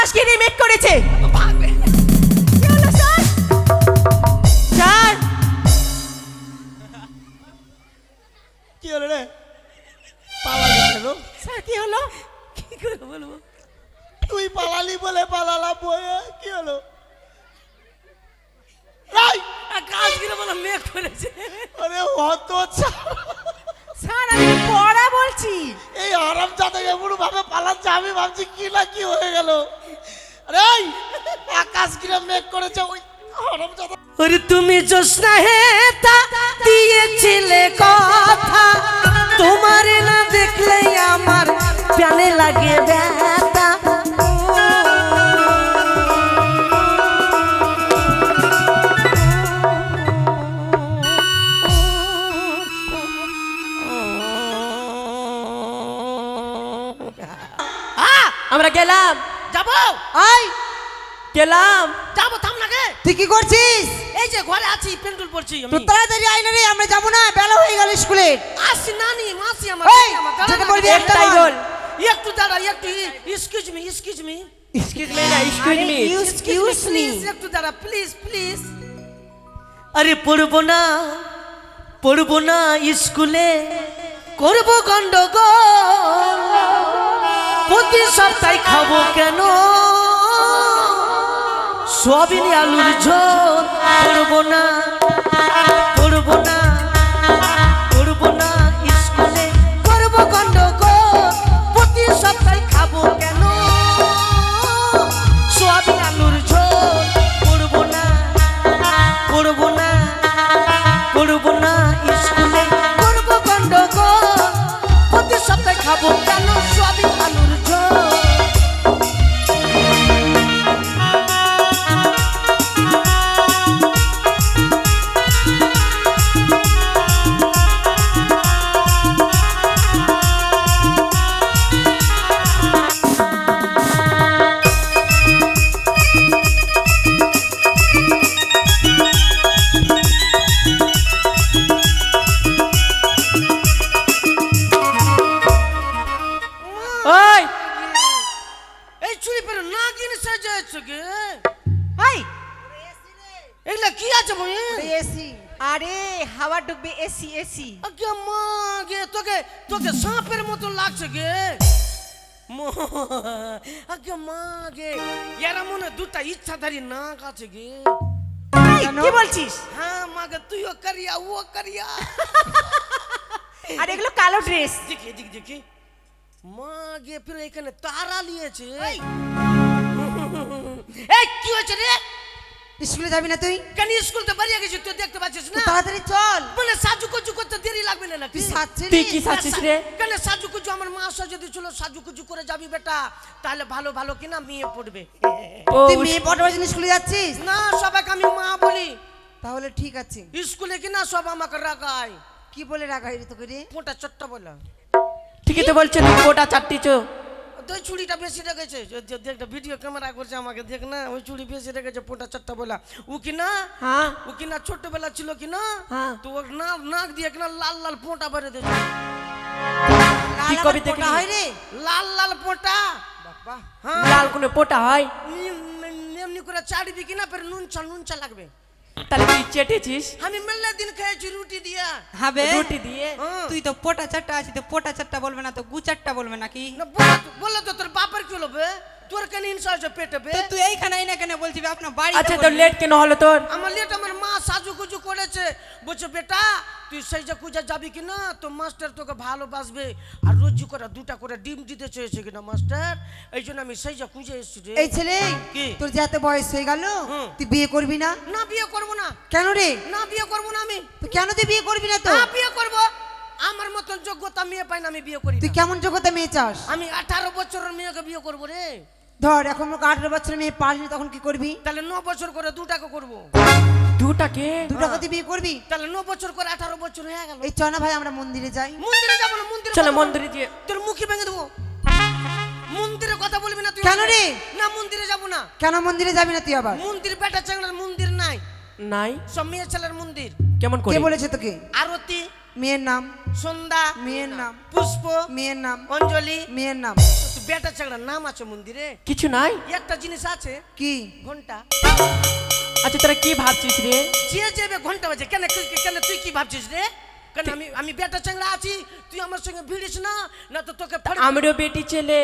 আকাশকে রিমেক করেছে। কি হলো স্যার? স্যার কি হলো রে? পালালি কেন? স্যার কি হলো? কি করে বলবো? তুই পালালি বলে পালালাম বয়ে। কি হলো? আকাশ কি বলে মেঘ করেছে। আরে অত স্যার আমি পড়া বলছি। এই হারামজাদা এমন ভাবে পালাচ্ছে আমি ভাবছি কি না কি হয়ে গেল। আরে আকাশ কিরা মেঘ করেছে ওই হারামজাদা। ওরে তুমি জোসনা হেতা দিয়েছিলে কথা, তোমার না দেখলে আমার প্রাণে লাগে ব্যথা। আমরা গেলাম। যাবো আই গেলাম। যাবো, থাম না গে। তুই কি করছিস? এই যে ঘরে আছি, পেন্টুল পড়ছি তুই আমি। তাড়াতাড়ি আয় না রে, আমরা যাবো না, বেলা হয়ে গেল স্কুলে। আসি নানি, মাসি আমার। এই যেটা বলবি একটাই বল। একটু দাঁড়া, একটু excuse me, excuse me, excuse me না, এক্সকিউজ মি, এক্সকিউজ মি। একটু দাঁড়া প্লিজ, প্লিজ। আরে পড়বো না স্কুলে, করবো গন্ডগোল, প্রতি সপ্তাহে খাবো কেন সয়াবিন আলুর ঝোল। পড়বো না স্কুলে, করবো গন্ডগোল, প্রতি সপ্তাহে খাবো কেন সয়াবিন আলুর ঝোল। পড়বো না স্কুলে, করবো গন্ডগোল, প্রতি সপ্তাহে খাবো কেন সয়াবিন আলুর ঝোল। হাওয়া ঢুকবে, এসি এসি। আগে মা গে, তোকে সাপের মতো লাগছে গে। আগে মা গে, এরা মনে দুটা ইচ্ছাধারী নাক আছে গে। কি বলছিস? হ্যাঁ মা গে, তুইও করিয়া ও করিয়া। আর এগুলো কালো ড্রেস। দেখি মা গে, ফির এখানে তারা লিয়েছে। এই কি হয়েছে রে? স্কুলে যাবি না তুই? কেন স্কুল তো বাড়িয়ে গেছিস, তুই দেখতে পাচ্ছিস না? তাড়াতাড়ি চল। বলে সাজুকুজু করতে দেরি লাগবে না নাকি? তুই কি সাজছিস রে? কেন সাজুকুজু আমার মা সাজে দিছিল, সাজুকুজু করে যাবি বেটা, তাহলে ভালো ভালো কিনা মেয়ে পড়বে। তুই মেয়ে পড়ার জন্য স্কুলে যাচ্ছিস? না, সবাইকে আমি মা বলি। তাহলে ঠিক আছে। স্কুলে কিনা সব আমাকে রাগায়। কি বলে রাগাই রে তোকে রে? পোটা চট্টা বলা। ঠিকই তো বলছিস, তুই পোটা চাটতিছো। তুই চুড়িটা বেশি রেখেছে, দেখ ভিডিও ক্যামেরা করছে আমাকে, দেখ না ওই চুড়ি বেশি রেখেছে, পোটা চট্টা বলা। ও কিনা হ্যাঁ, ও কিনা ছোটবেলা ছিল কিনা, হ্যাঁ, তো ওর নাক দিয়ে কিনা লাল লাল পোটা বেড়ে দিয়েছে। কি কবি দেখলি? হয় রে লাল লাল পোটা। বাবা, হ্যাঁ লাল কোনে পোটা হয়? এমনি করে চাড়বি কিনা, ফের নুনচা লাগবে। তাহলে তুই চেটেছিস? আমি মেলা দিন খেয়েছি রুটি দিয়া। হবে রুটি দিয়ে? তুই তো পোটা চারটা আছিস, তো পোটা চারটা বলবে না তো গুচারটা বলবে নাকি? না বললো তো তোর বাপের কি হলো বে? তোর কেন ইনসার্জ পেটে বে? তো তুই এইখানে না কেন বলছিস আপনার বাড়ি? আচ্ছা তোর লেট কেন হলো তোর? আমার লেট, আমার মা সাজুগুজু করেছে, বলছে বেটা তুই সেইজা কুজা যাবি কিনা, তো মাস্টার তোকে ভালোবাসবে, আর রোজ করে দুটা করে ডিম দিতে চেয়েছে কিনা মাস্টার, এই জন্য আমি সেইজা কুজে এসেছি রে। এই ছেলে কি? তোর যে এত বয়স হয়ে গেল, তুই বিয়ে করবি না? না বিয়ে করবো না। কেন রে? না বিয়ে করবো না আমি। তুই কেন তুই বিয়ে করবি না? তো না বিয়ে করবো, আমার মতন যোগ্যতা মেয়ে পাই না, আমি বিয়ে করি তুই না। কেমন যোগ্যতা মেয়ে চাস? আমি 18 বছরের মেয়েকে বিয়ে করবো রে। ধর এখন 18 বছরের মেয়ে পারলি, তখন কি করবি? তাহলে 9 বছর করে দুটাকে করবো। দুটাকে তুই বিয়ে করবি? তাহলে 9 বছর করে 18 বছর হয়ে গেল। এই চল না ভাই আমরা মন্দিরে যাই। মন্দিরে যাবো না, মন্দিরে চলো মন্দিরে গিয়ে তোর মুখে ভেঙে দেবো। মন্দিরে কথা বলবি না তুই। কেন রে? না মন্দিরে যাবো না। কেন মন্দিরে যাবি না তুই আবার? মন্দির বেটা চ্যাংড়ার মন্দির নাই, নাই সব মেয়ে ছেলের মন্দির। কেমন করে কে বলেছে তোকে? আরতি, মেয়ের নাম, সন্ধ্যা, মেয়ের নাম, পুষ্প, মেয়ের নাম, অঞ্জলি, মেয়ের নাম। তো বেটা চাকরার নাম আছে মন্দিরে? কিছু নাই। একটা জিনিস আছে, কি? ঘন্টা। আচ্ছা তোরা কি ভাবছিস রে? যে যাবে ঘন্টা বাজে কেন? কেন তুই কি ভাবছিস রে? কেন আমি বেটা চাকরা আছি, তুই আমার সঙ্গে ভিড়িস না, না তো তোকে আমারও বেটি ছেলে।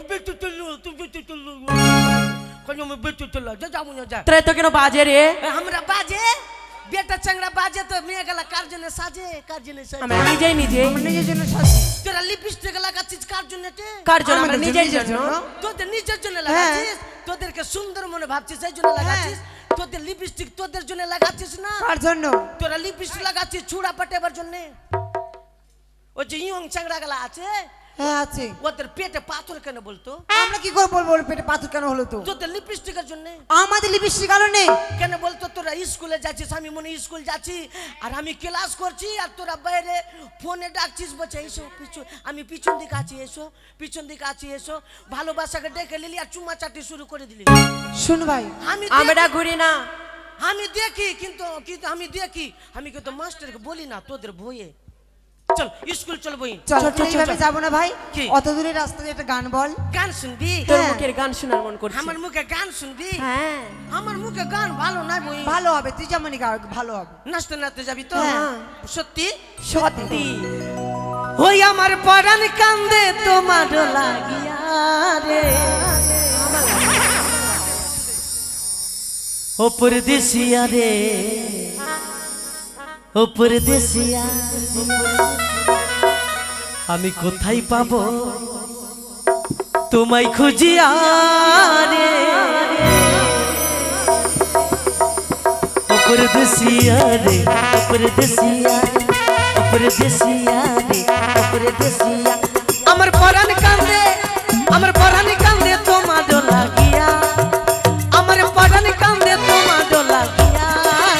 বেটু চললো, তুই বেটু চললো, কেন আমি বেটু চললো, যা যাবো না, যা। তোরা তো কেন বাজে রে? আমরা বাজে, বেটা চাংড়া বাজে তো মেয়ে গেলা কার জন্য সাজে, কার জন্য সাজে? আমরা নিজেই নিজে। আমরা নিজের জন্য সাজি। তোরা লিপস্টিক লাগাচ্ছিস কার জন্য? কার জন্য? আমরা আমাদের নিজের নিজের জন্য। জন্য। তোদের নিজের জন্য লাগাচ্ছিস, তোদেরকে সুন্দর মনে ভাবছিস এই জন্য লাগাচ্ছিস। তোদের লিপস্টিক তোদের জন্য লাগাচ্ছিস না, কার জন্য? তোরা লিপস্টিক লাগাচ্ছিস ছুড়া পাঠাবার জন্য। ওই যে ইয়ং চাংড়া গেলা আছে, হ্যাঁ আছে। ওদের পেটে পাথর কেন বলতো? আমরা কি করে বলবো ওর পেটে পাথর কেন হলো তো? তোদের লিপস্টিকের জন্য। আমাদের লিপস্টিক আলো নেই কেন বলতো? তোরা স্কুলে যাচ্ছিস, আমি মনে স্কুল যাচ্ছি আর আমি ক্লাস করছি, আর তোরা বাইরে ফোনে ডাকছিস, বলছে এসো পিছু, আমি পিছন দিকে আছি, এসো পিছন দিকে আছি, এসো। ভালোবাসাকে ডেকে নিলি আর চুমা চাটি শুরু করে দিলি। শুন ভাই, আমরা ঘুরি না। আমি দেখি, কিন্তু আমি দেখি, আমি কিন্তু মাস্টারকে বলি না তোদের ভয়ে। চল স্কুল চল বই। চল এইভাবে যাবো না ভাই। কি? অত দূরের রাস্তায় একটা গান বল। গান শুনবি? তোর হ্যাঁ। মুখের গান শোনার মন করছে। আমার মুখে গান শুনবি? হ্যাঁ। আমার মুখে গান ভালো নাই বই। ভালো হবে, তুই যেমনই গা ভালো হবে। নাচতে নাচতে যাবি তো? হ্যাঁ। সত্যি? সত্যি। ওই আমার পরাণ কান্দে তোমার লাগিয়া রে, ও পরদেশিয়া রে, ও পরদেশিয়া, আমি কোথায় পাবো তোমায় খুঁজিয়া রে, ও পরদেশিয়া রে, ও পরদেশিয়া, ও পরদেশিয়া রে, ও পরদেশিয়া। আমার পরাণ কান্দে, আমার পরাণ কান্দে তোমার লাগিয়া, আমার পরাণ কান্দে তোমার লাগিয়া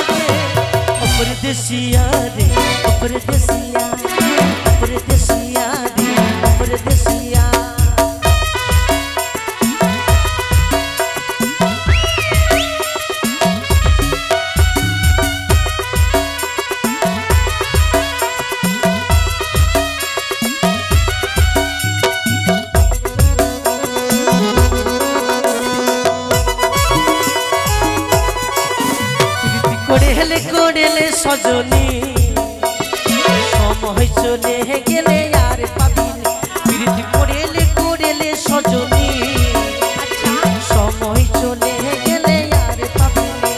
রে, ও পরদেশিয়া রে, ও পরদেশিয়া, ও পরদেশিয়া রে, ও পরদেশিয়া। কোড়েলে সজনী সময় চলে গেলে আর পাবি না, প্রীতি কোড়েলে কোড়েলে সজনী সময় চলে গেলে আর পাবি না।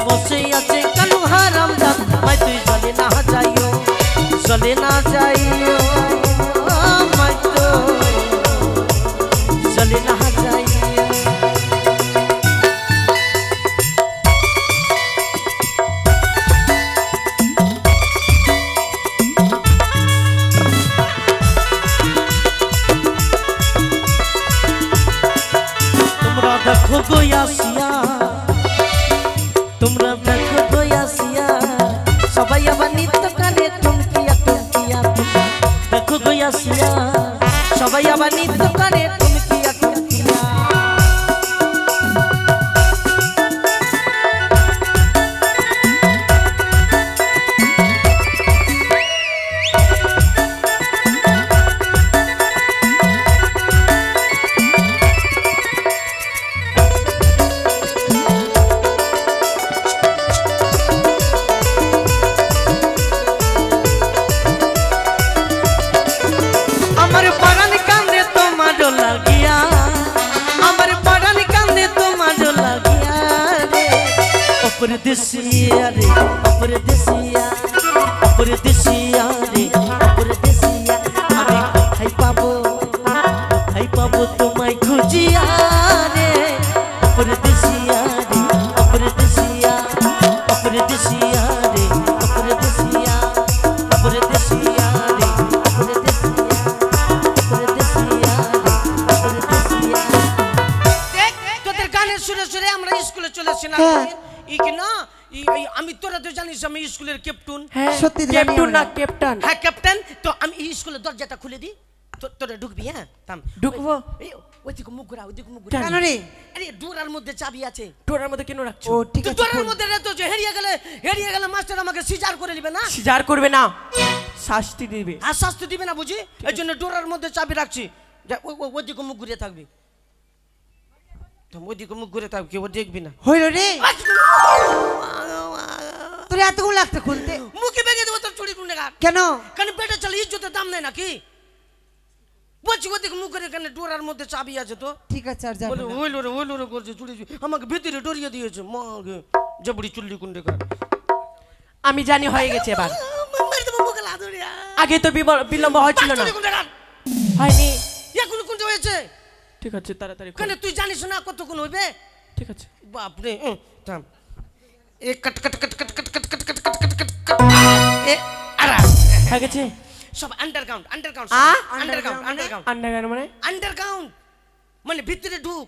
বসে আছে কালু হারাম জাত, মাই তুই চলে না যাইও, চলে না যাইও, মাই তো চলে না যাইও। তোমরা দেখো গয়াসিয়া, তোমরা দেখো গয়াসিয়া, সবাই আবার নৃত্য করে টুমকিয়া টুমকিয়া। দেখো গয়াসিয়া, সবাই আবার নৃত্য করে টুমকিয়া টুমকিয়া। আমার পরাণ কান্দে তোমার লাগিয়া, আমার পরাণ কান্দে তোমার লাগিয়া রে, ও পরদেশিয়া রে, ও পরদেশিয়া, ও পরদেশিয়া রে, ও পরদেশিয়া। আমি কোথায় পাবো, কোথায় পাবো তোমায় খুঁজিয়া রে, ও পরদেশিয়া রে, জানিস আমি স্কুলের ক্যাপ্টেন। হ্যাঁ সত্যি জানি ক্যাপ্টেন না আমরা। ক্যাপ্টেন হ্যাঁ ক্যাপ্টেন, তো আমি এই স্কুলের দরজাটা খুলে দিই, তোরা ঢুকবি। হ্যাঁ থাম, ঢুকবো? ওইদিকে মুখ ঘুরা, ওইদিকে মুখ ঘুরা। কেন রে? আরে ডোরার মধ্যে চাবি আছে। টোরার মধ্যে কেন রাখছো? ও ঠিক তো আছে ডোরার খোল। মধ্যে রে, তো যে হারিয়ে গেলে মাস্টার আমাকে সিজার করে নেবে না, সিজার করবে না, শাস্তি দিবে। আর শাস্তি দিবে না বুঝি, এই জন্য ডোরার মধ্যে চাবি রাখছি। ওইদিকে মুখ ঘুরে থাকবি, ওইদিকে মুখ ঘুরে থাকবি, কেউ দেখবি না। হইল রে, তোর এতগুলো লাগতে খুলতে মুখে ভেঙে দেবো তোর চুড়ি কুন্ডে গাছ। কেন? কেন পেটে চলে ইজ্জতের দাম নেই নাকি? বলছি ওদিকে মুখ করে, কেন ডোরার মধ্যে চাবি আছে তো। ঠিক আছে আর যাবো বলে না। ওইলো রে করছে চুড়ি, আমাকে ভিতরে ডরিয়ে দিয়েছে মাকে, জবড়ি চুল্লি কুন্ডে গাছ। আমি জানি হয়ে গেছে এবার, মেরে দেবো মুখে লাদুরি। আগে তো বিলম্ব হচ্ছিল না, চুড়ি কুন্ডে গাছ হয়নি। এখন কোনটা হয়েছে? ঠিক আছে তাড়াতাড়ি কেন খোল। তুই জানিস না কতক্ষণ হইবে? ঠিক আছে বাপরে থাম, এ কট কট কট কট কট কট কট কট কট কট কট কট, এ আরা হয়ে গেছে। সব underground underground Underground, underground underground মানে? আন্ডারগ্রাউন্ড মানে ভিতরে ঢুক।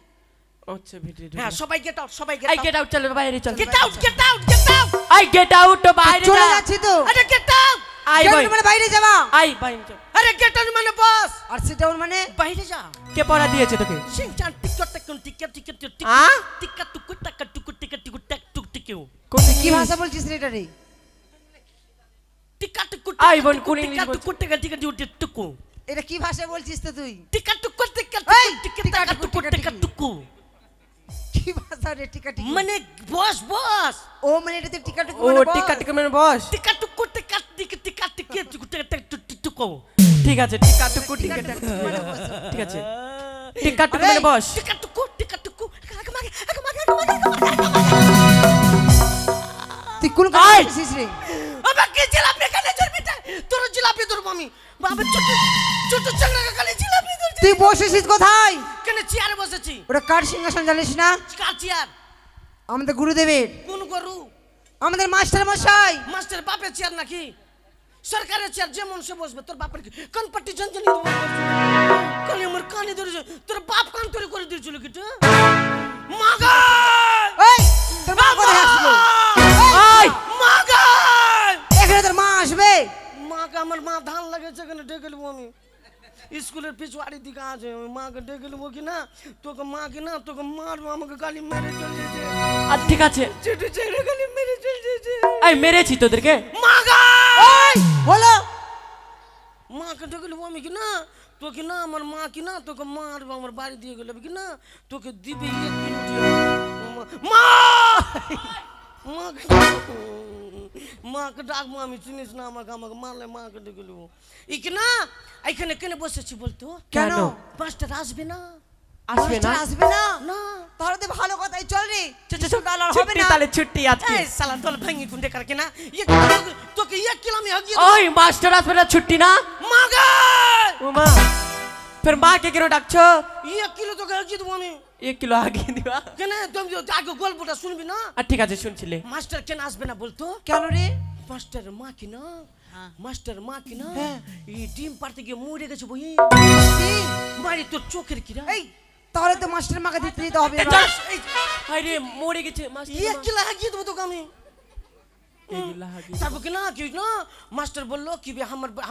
আচ্ছা ভিতরে হ্যাঁ সবাই গেট আউট, সবাই আই গেট আউট, চলো বাইরে চল। Get out get out get out, I get out, বাইরে চলে যা। যাচ্ছি তো। আরে গেট আউট, আই কেন ভাই, মানে বাইরে যাবা? আই বাইরে চল। আরে গেট আউট মানে বস, আর সিট ডাউন মানে? বাইরে যা। কে পড়া দিয়েছে তোকে? সিং চান টিকট টিকট টিকট টিকট টিকট আ? টিকট টুকু টাকা টুকু টিকট টুকু টাক টুক টিকেও কোন কি ভাষা বলছিস রে এটা রে? টিকট টুকু আই বোন কোন ইংলিশ টিকট বলছিস? টুকু টাকা টিকট টুকু এটা কি ভাষা বলছিস তো তুই? টিকট টুকু টিকট এই, টিকট টিকা টাকা টুকু, টুকু টিকা টিকট টিকি। টুকু কি ভাষা রে টিকা টিকি? মানে বস বস ও মানে এটাতে টিকা টুকু ও মানে বল। টিকা টিকা মানে বস। টিকট টুকু টিকট টিকট টিকট টিকট টুকু টিকট টুকু ঠিক আছে টিকা টুকু টিকা টিকা টুকু মানে বস। ঠিক আছে টিকা টুকু মানে বস। টিকট টুকু টিকট টুকু তুই কোন কাজ এই! করছিস রে? আবার কি জিলাপি খানে চলবি তা তোর জিলাপি তোর মামি বাবা ছোট ছোট চাংড়া খানে জিলাপি তোর তুই বসেছিস কোথায়? কেন চেয়ারে বসেছি ওটা কার সিংহাসন জানিস না? কার চেয়ার আমাদের গুরুদেবের, কোন গরু আমাদের মাস্টার মশাই। মাস্টার বাপের চেয়ার নাকি সরকারের চেয়ার যেমন সে বসবে তোর বাপের কি কোন পার্টি ঝনঝনি কানে আমার কানে ধরেছে তোর বাপ কান তৈরি করে দিয়েছিল কি মাগা এই তোর মা কোথায় আসলো? এই মাগা এখানে তোর মা আসবে। মাকে আমার মা ধান লাগাইছে কেন ডেকে নেবো আমি স্কুলের পিছুয়াড়ির দিকে আছে আমি মাকে ডেকে নেবো কি না তোকে মা কি না তোকে মারবো আমাকে গালি মেরে চলে যেতে আর ঠিক আছে ছোট ছেড়ে গালি মেরে চলে যেতে এই মেরেছি তোদেরকে। মাগা বলো মাকে ডেকে নেবো আমি কি না তোকে না আমার মা কি না তোকে মারবো আমার বাড়ি দিয়ে গেলে কি না তোকে দিবে 1 কিলো দিয়ে মা মাকে ডাকবো আমি চিনিস না আমাকে আমাকে মারলে মাকে ডেকে নেবো এই কি না এইখানে কেন বসেছি বলতো কেন? মাস্টার আসবে না আসবে না? মাস্টার আসবে না? না তাহলে তো ভালো কথাই, চল রে। চল, চল, স্কুল আর হবে ছুটি না। তাহলে ছুটি আজকে। এই সালা তোর ভাঙি কুন্ডে কার কেনা তোকে 1 কিলো আমি হাগিয়ে ওই মাস্টার আসবে না ছুটি না? মাগা ও মা फिर माँ के क्यों डाकছো? 1 কিলো তোকে হাগিয়ে দেবো আমি 1 কিলো আগে দিবা। কেন তুমি আগে গল্পটা শুনবি না আর ঠিক আছে শুনছিলে। মাস্টার কেন আসবে না বলতো কেন রে? মাস্টার মা কি না মাস্টার মা কি না এই ডিম পারতে গিয়ে মরে গেছে বই কি? মারি তোর চোখের কিরা এই তাহলে তো মাস্টার মাকে দিতে দিতে হবে এবার। যাস, এই আরে মরে গেছে মাস্টার। 1 কিলো হাগিয়ে দেবো তোকে আমি এগুলা হাগি। তারপর কি না মাস্টার বললো কি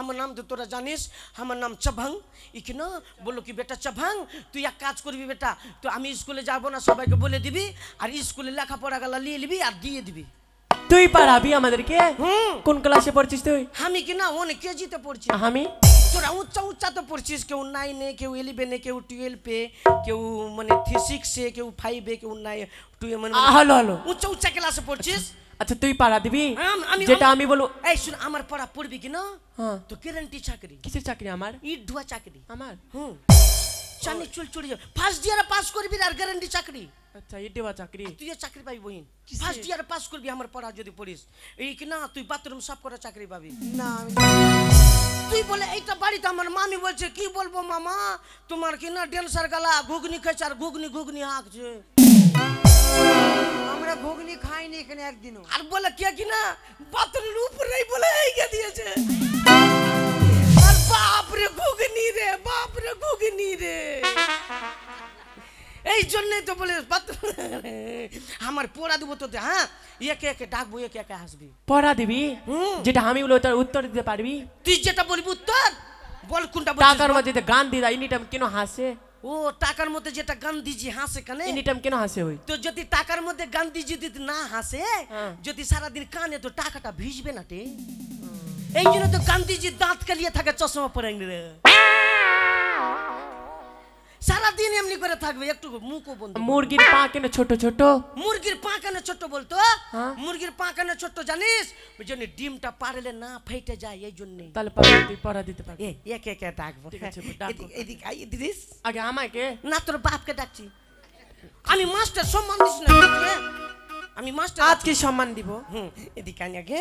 আমার নাম তো তোরা জানিস আমার নাম চাভাং ই কি না বললো কি বেটা চাভাং তুই এক কাজ করবি বেটা তো আমি স্কুলে যাবো না সবাইকে বলে দিবি আর স্কুলে লেখাপড়া গেলা নিয়ে নিবি আর দিয়ে দিবি তুই পারাবি আমাদেরকে? হুম কোন ক্লাসে পড়ছিস তুই? আমি কি না অনেক কেজিতে পড়ছি আমি তোরা উচ্চা তো পড়ছিস কেউ 9-এ কেউ 11-এ কেউ 12-এ কেউ মানে 6-এ কেউ 5-এ কেউ 9 মানে হলো হলো। উচ্চা ক্লাসে পড়ছিস আচ্ছা তুই পারা দিবি আমি- যেটা আমি বলবো। এই শুন আমার পড়া পড়বি কি না হ্যাঁ তো গ্যারান্টি চাকরি কিসের চাকরি আমার? ইট ধোয়া চাকরি আমার হুম চানি চুল চুড়ি ফার্স্ট ইয়ারে পাস করবি আর গ্যারান্টি চাকরি আচ্ছা এই দেওয়া চাকরি। তুই চাকরি পাবি বহিন ফার্স্ট ইয়ারে পাস করবি আমার পড়া যদি পড়িস এই কি না তুই বাথরুম সাফ করা চাকরি পাবি না আমি তুই বলে এইটা বাড়িতে আমার মামি বলছে কি বলবো মামা তোমার কি না ড্যান্সার গালা ঘুগনি খেয়েছে আর ঘুগনি হাঁকছে আমরা ঘুগনি খাইনি এখানে একদিনও। আর বলে কে কি না বাথরুমের উপরেই বলে এইগে দিয়েছে আর বাপ রে ঘুগনি রে এই জন্যই তো বলে আমার পড়া দিব তোতে, হ্যাঁ একে একে ডাকবো, একে একে হাসবি। পড়া দিবি হুম। যেটা আমি বলবো তার উত্তর দিতে পারবি? তুই যেটা বলবি উত্তর বল, কোনটা টাকার বলছিস? মধ্যে যে গান দিদা এনি টাইম কেন হাসে? ও টাকার মধ্যে যেটা গান্ধীজি হাসে কানে, এনি টাইম কেন হাসে ওই? তো যদি টাকার মধ্যে গান্ধীজি যদি না হাসে, হ্যাঁ। যদি সারাদিন কানে তো টাকাটা ভিজবে না তে। এই জন্য তো গান্ধীজি দাঁত কালিয়ে থাকে, চশমা পরে রে। সারাদিন এমনি করে থাকবে, একটু মুখও বন্ধ। মুরগির পা কেন ছোট ছোট? মুরগির পা কেন ছোট্ট বলতো? হ্যাঁ। মুরগির পা কেন ছোট্ট জানিস? ওই জন্য ডিমটা পারলে না ফেটে যায়, এই জন্য। তাহলে তুই পড়া দিতে পারবি? একে একে ডাকবো। ঠিক আছে, ডাকো। এদিক আই দিদিস। আগে আমাকে। না তোর বাপকে ডাকছি। আমি মাস্টার, সম্মান দিস না বুঝলে? আমি মাস্টার। আজকে সম্মান দিব। এদিকে আনি আগে।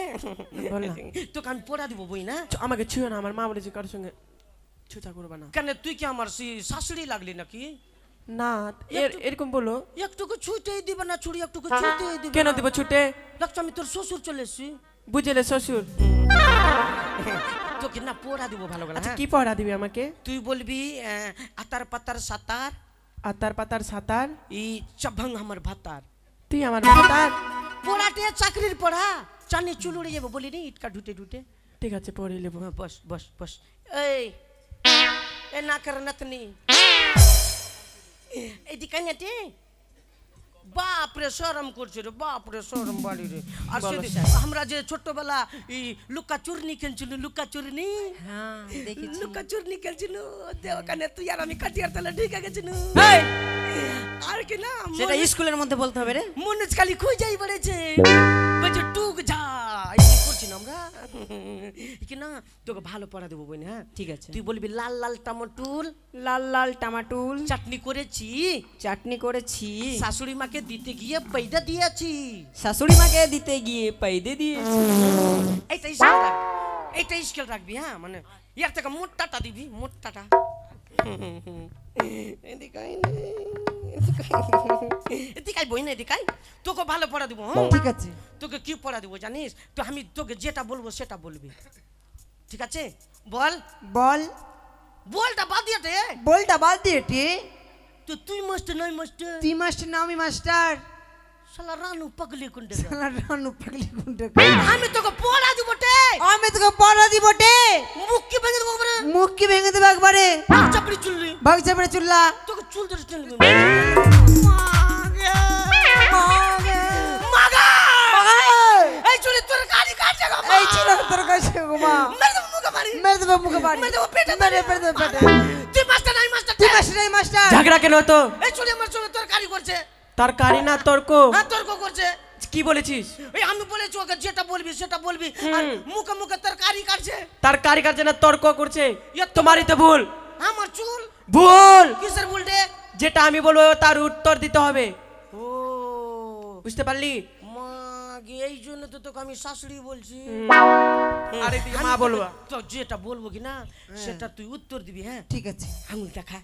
বল না। তোকে আমি পড়া দিব বই না। আমাকে ছুঁয়ো না, আমার মা বলেছে কারোর সঙ্গে ছুঁচা করবে না। কেন তুই কি আমার শাশুড়ি লাগলি নাকি? না এরকম বলো। একটুকু ছুটেই দিবে না ছুরি, একটুকু ছুটেই দিবে। কেন দিব ছুটে? লাগছে আমি তোর শ্বশুর চলে এসছি। বুঝলে শ্বশুর? তোকে না পড়া দিব ভালো করে। আচ্ছা হ্যাঁ? কি পড়া দিবি আমাকে? তুই বলবি আতার পাতার সাতার, আতার পাতার সাঁতার, ই চাভাং আমার ভাতার। তুই আমার ভাতার। পড়াতে চাকরির পড়া, চানি চুল উড়ে যাবে বলিনি, ইটকা ঢুটে ঢুটে। ঠিক আছে পড়ে নেবো। হ্যাঁ, বস বস বস। এই এ না কর নাতনি, এদিকে নাতে। বাপরে শরম করছে রে, বাপরে শরম বাড়ি রে। আর সেদিন আমরা যে ছোটবেলা এই লুকা চুরনি খেলছিল, লুকা চুরনি, হ্যাঁ দেখেছি। লুকা চুরনি খেলছিল, ওখানে তুই আর আমি কাটিয়ার তলা ঢুকে গেছিল। আর কি না সেটা স্কুলের মধ্যে বলতে হবে রে। মনোজ খালি খুঁজাই বেড়েছে, বলছে টুক যা এই করছি না আমরা। কি না তোকে ভালো পড়া দেবো বই না। হ্যাঁ ঠিক আছে। তুই বলবি লাল লাল টমাটুল, লাল লাল টমাটুল চাটনি করেছি, চাটনি করেছি, শাশুড়ি মাকে দিতে গিয়ে পয়দা দিয়েছি। শাশুড়ি মাকে দিতে গিয়ে পাইদে দিয়েছি। এইটা স্কেল রাখ, এইটা স্কেল রাখবি। হ্যাঁ মানে ইয়ার থেকে মোটাটা দিবি, মোটাটা। এদিকাই বই না, এদিকাই তোকে ভালো পড়া দিব। হ্যাঁ ঠিক আছে। তোকে কি পড়া দিব জানিস? তো আমি তোকে যেটা বলবো সেটা বলবি, ঠিক আছে? বল বল। বলটা বাদ দিয়ে দে। বলটা বাদ দিয়ে টি। তো তুই মাস্টার নয় মাস্টার, তুই মাস্টার না আমি মাস্টার। শালা রানু পাগলি কুন্ডে। শালা রানু পাগলি গুন্ডা। আমি তোকে পড়া দিব তে। আমি তোকে পড়া দিব টে। মুখ কি ভেঙে দেবো বলে, মুখ কি ভেঙে দেবে একবারে? চাপড়ি চুললি, ভাগ চাপড়ে চুল্লা। তোকে চুল ধরে টেনে দেবো। মাগা। এই চুলি তোর কালি কাটছে গো। এই ছিল তোর কাছে গো মা। মেরে দেবো মুখে মারি, মেরে দেবো মুখে বাড়ি। মেরে দেবো পেটে মেরে মারি। দেবো পেটে। তুই মাস্টার নাই মাস্টার। তুই মাস্টার নাই মাস্টার। ঝগড়া কেন তো? এই চুলি আমার চুলে তোর কালি করছে। তরকারি না তর্ক? হ্যাঁ তর্ক করছে। কি বলেছিস? এই আমি বলেছি ওকে যেটা বলবি সেটা বলবি, আর মুখে মুখে তোর কালি কাটছে। তার কারিগর যেন তর্ক করছে, ইয়ে তো- তোমারই তো ভুল। আমার চুল ভুল। কিসের উল্টে? যেটা আমি বলবো তার উত্তর দিতে হবে, ও বুঝতে পারলি? মা গে, এই জন্য তো তোকে আমি শাশুড়ি বলছি। আরে তুই মা বলবা। তো যেটা বলবো কি না সেটা তুই উত্তর দিবি। হ্যাঁ ঠিক আছে। আঙুল দেখা,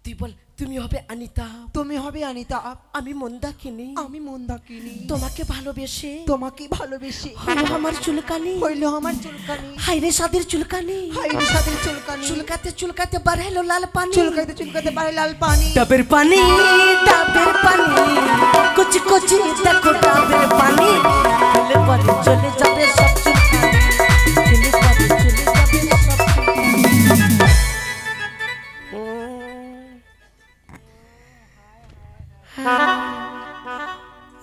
তুই বল তুমি হবে অনিতা, তুমি হবে অনিতা, আমি মন্দাকিনী, আমি মন্দাকিনী। তোমাকে ভালোবেসে তোমাকে ভালোবেসে হলো আমার চুলকানি, হইলো আমার চুলকানি। হাইরে সাদের চুলকানি, হাইরে সাথে চুলকানি। চুলকাতে চুলকাতে বাড়াইলো লাল পানি, চুলকাইতে চুলকাইতে পারে লাল পানি। ডাবের পানি, ডাবের পানি, কুচি কুচি দেখো ডাবের পানি, খেলে পরে চলে যাবে সব চুলকানি, খেলে পরে চলে যাবে সব চুলকানি।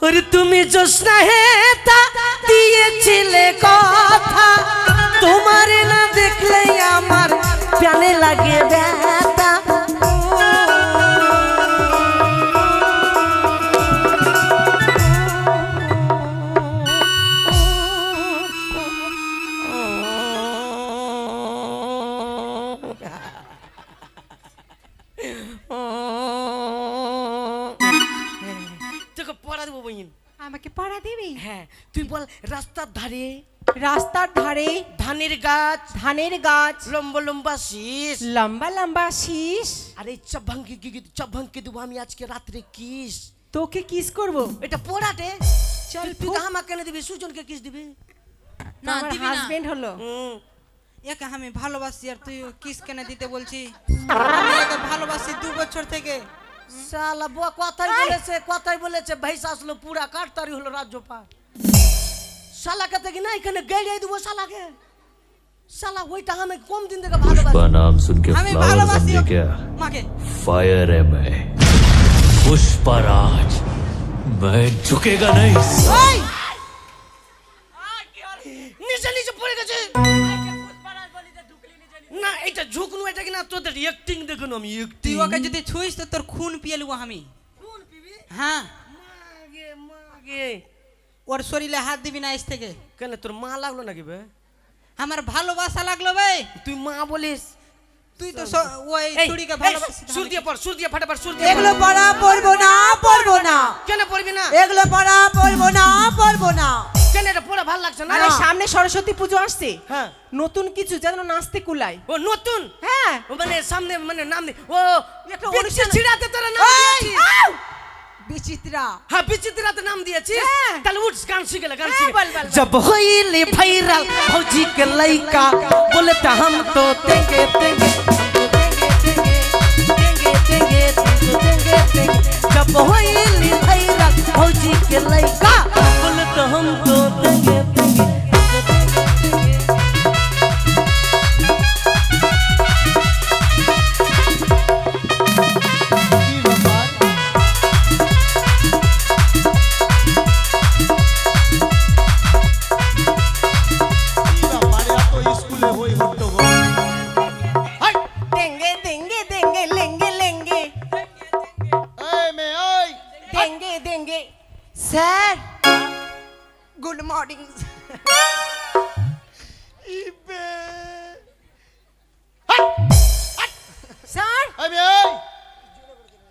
ওরে তুমি জোসনা হেতা দিয়েছিলে কথা, তোমার না দেখলে আমার প্রাণে লাগে ব্যথা। তোকে পড়া দেবো বইন। আমাকে পড়া দিবি? হ্যাঁ তুই বল রাস্তার ধারে রাস্তার ধারে ধানের গাছ, ধানের গাছ, লম্বা লম্বা শীষ, লম্বা লম্বা শীষ, আরে চাভাঙ্কি দেবো আমি আজকে রাত্রে কিস। তোকে কিস করব? এটা পড়াতে চল তুই তো আমাকে কেন দিবি, সুজনকে কিস দিবি। না আমার হাজবেন্ড হলো। হুম, একে আমি ভালোবাসি আর তুই কিস কেন দিতে বলছি? আমি একে ভালোবাসি 2 বছর থেকে। শালা বুয়া কথাই বলেছে ভাইসা আসলো পুরা কাটতারি হলো রাজ্যপাল শালাকে থেকে না এখানে গেড়িয়ে দিব শালাকে শালা ওইটা আমি কম দিন থেকে पुष्पा ভালোবাসি नाम सुन के আমি फ्लावर ভালোবাসি समझे ওকে। क्या মাকে फायर है मैं पुष्पराज मैं झुकेगा नहीं নিচে নিচে পড়ে গেছে না এটা ঝুঁকনু এটা কিনা তোদের অ্যাক্টিং দেখুন আমি তুই অ্যাক্টিং ওকে যদি ছুঁইস তো তোর খুন পিয়ে লুবো আমি। হ্যাঁ মাগে ওর শরীরে হাত দিবি না আজ থেকে। কেন তোর মা লাগলো নাকি বে আমার ভালোবাসা লাগলো ভাই। তুই মা বলিস তুই তো ওই চুড়িকে ভালোবাসিস। সুর দিয়ে ফাটাফাট সুর দিয়ে এগুলো পড়া পড়বো না কেন পড়বি না এগুলো পড়া পড়বো না কেন এটা পড়া ভালো লাগছে না আরে সামনে সরস্বতী পুজো আসছে, হ্যাঁ নতুন কিছু যেন নাচতে কুলায়। ও নতুন হ্যাঁ ও মানে সামনে মানে নাম দি ও একটা বিচিত্রা অনুষ্ঠান- ছিড়াতে তোরা নাম দিয়েছিস বিচিত্রা হ্যাঁ বিচিত্রাতে নাম দিয়েছিস হ্যাঁ। তাহলে উঠ গান শিখে লে গান হ্যাঁ, শিখে বল, বল, বল। जब होइले भाईराल भौजी के लइका बोलता हम तो तेंगे तेंगे जब होइले भाईराल भौजी के लइका बोलता हम तो तेंगे तेंगे কি ব্যাপার কি ব্যাপার এত স্কুলে হই হট্টগোল হাই দেঙ্গে দেঙ্গে দেঙ্গে লেঙ্গে লেঙ্গে এই মে ওই দেঙ্গে দেঙ্গে। স্যার গুড মর্নিং ইবে স্যার এই মে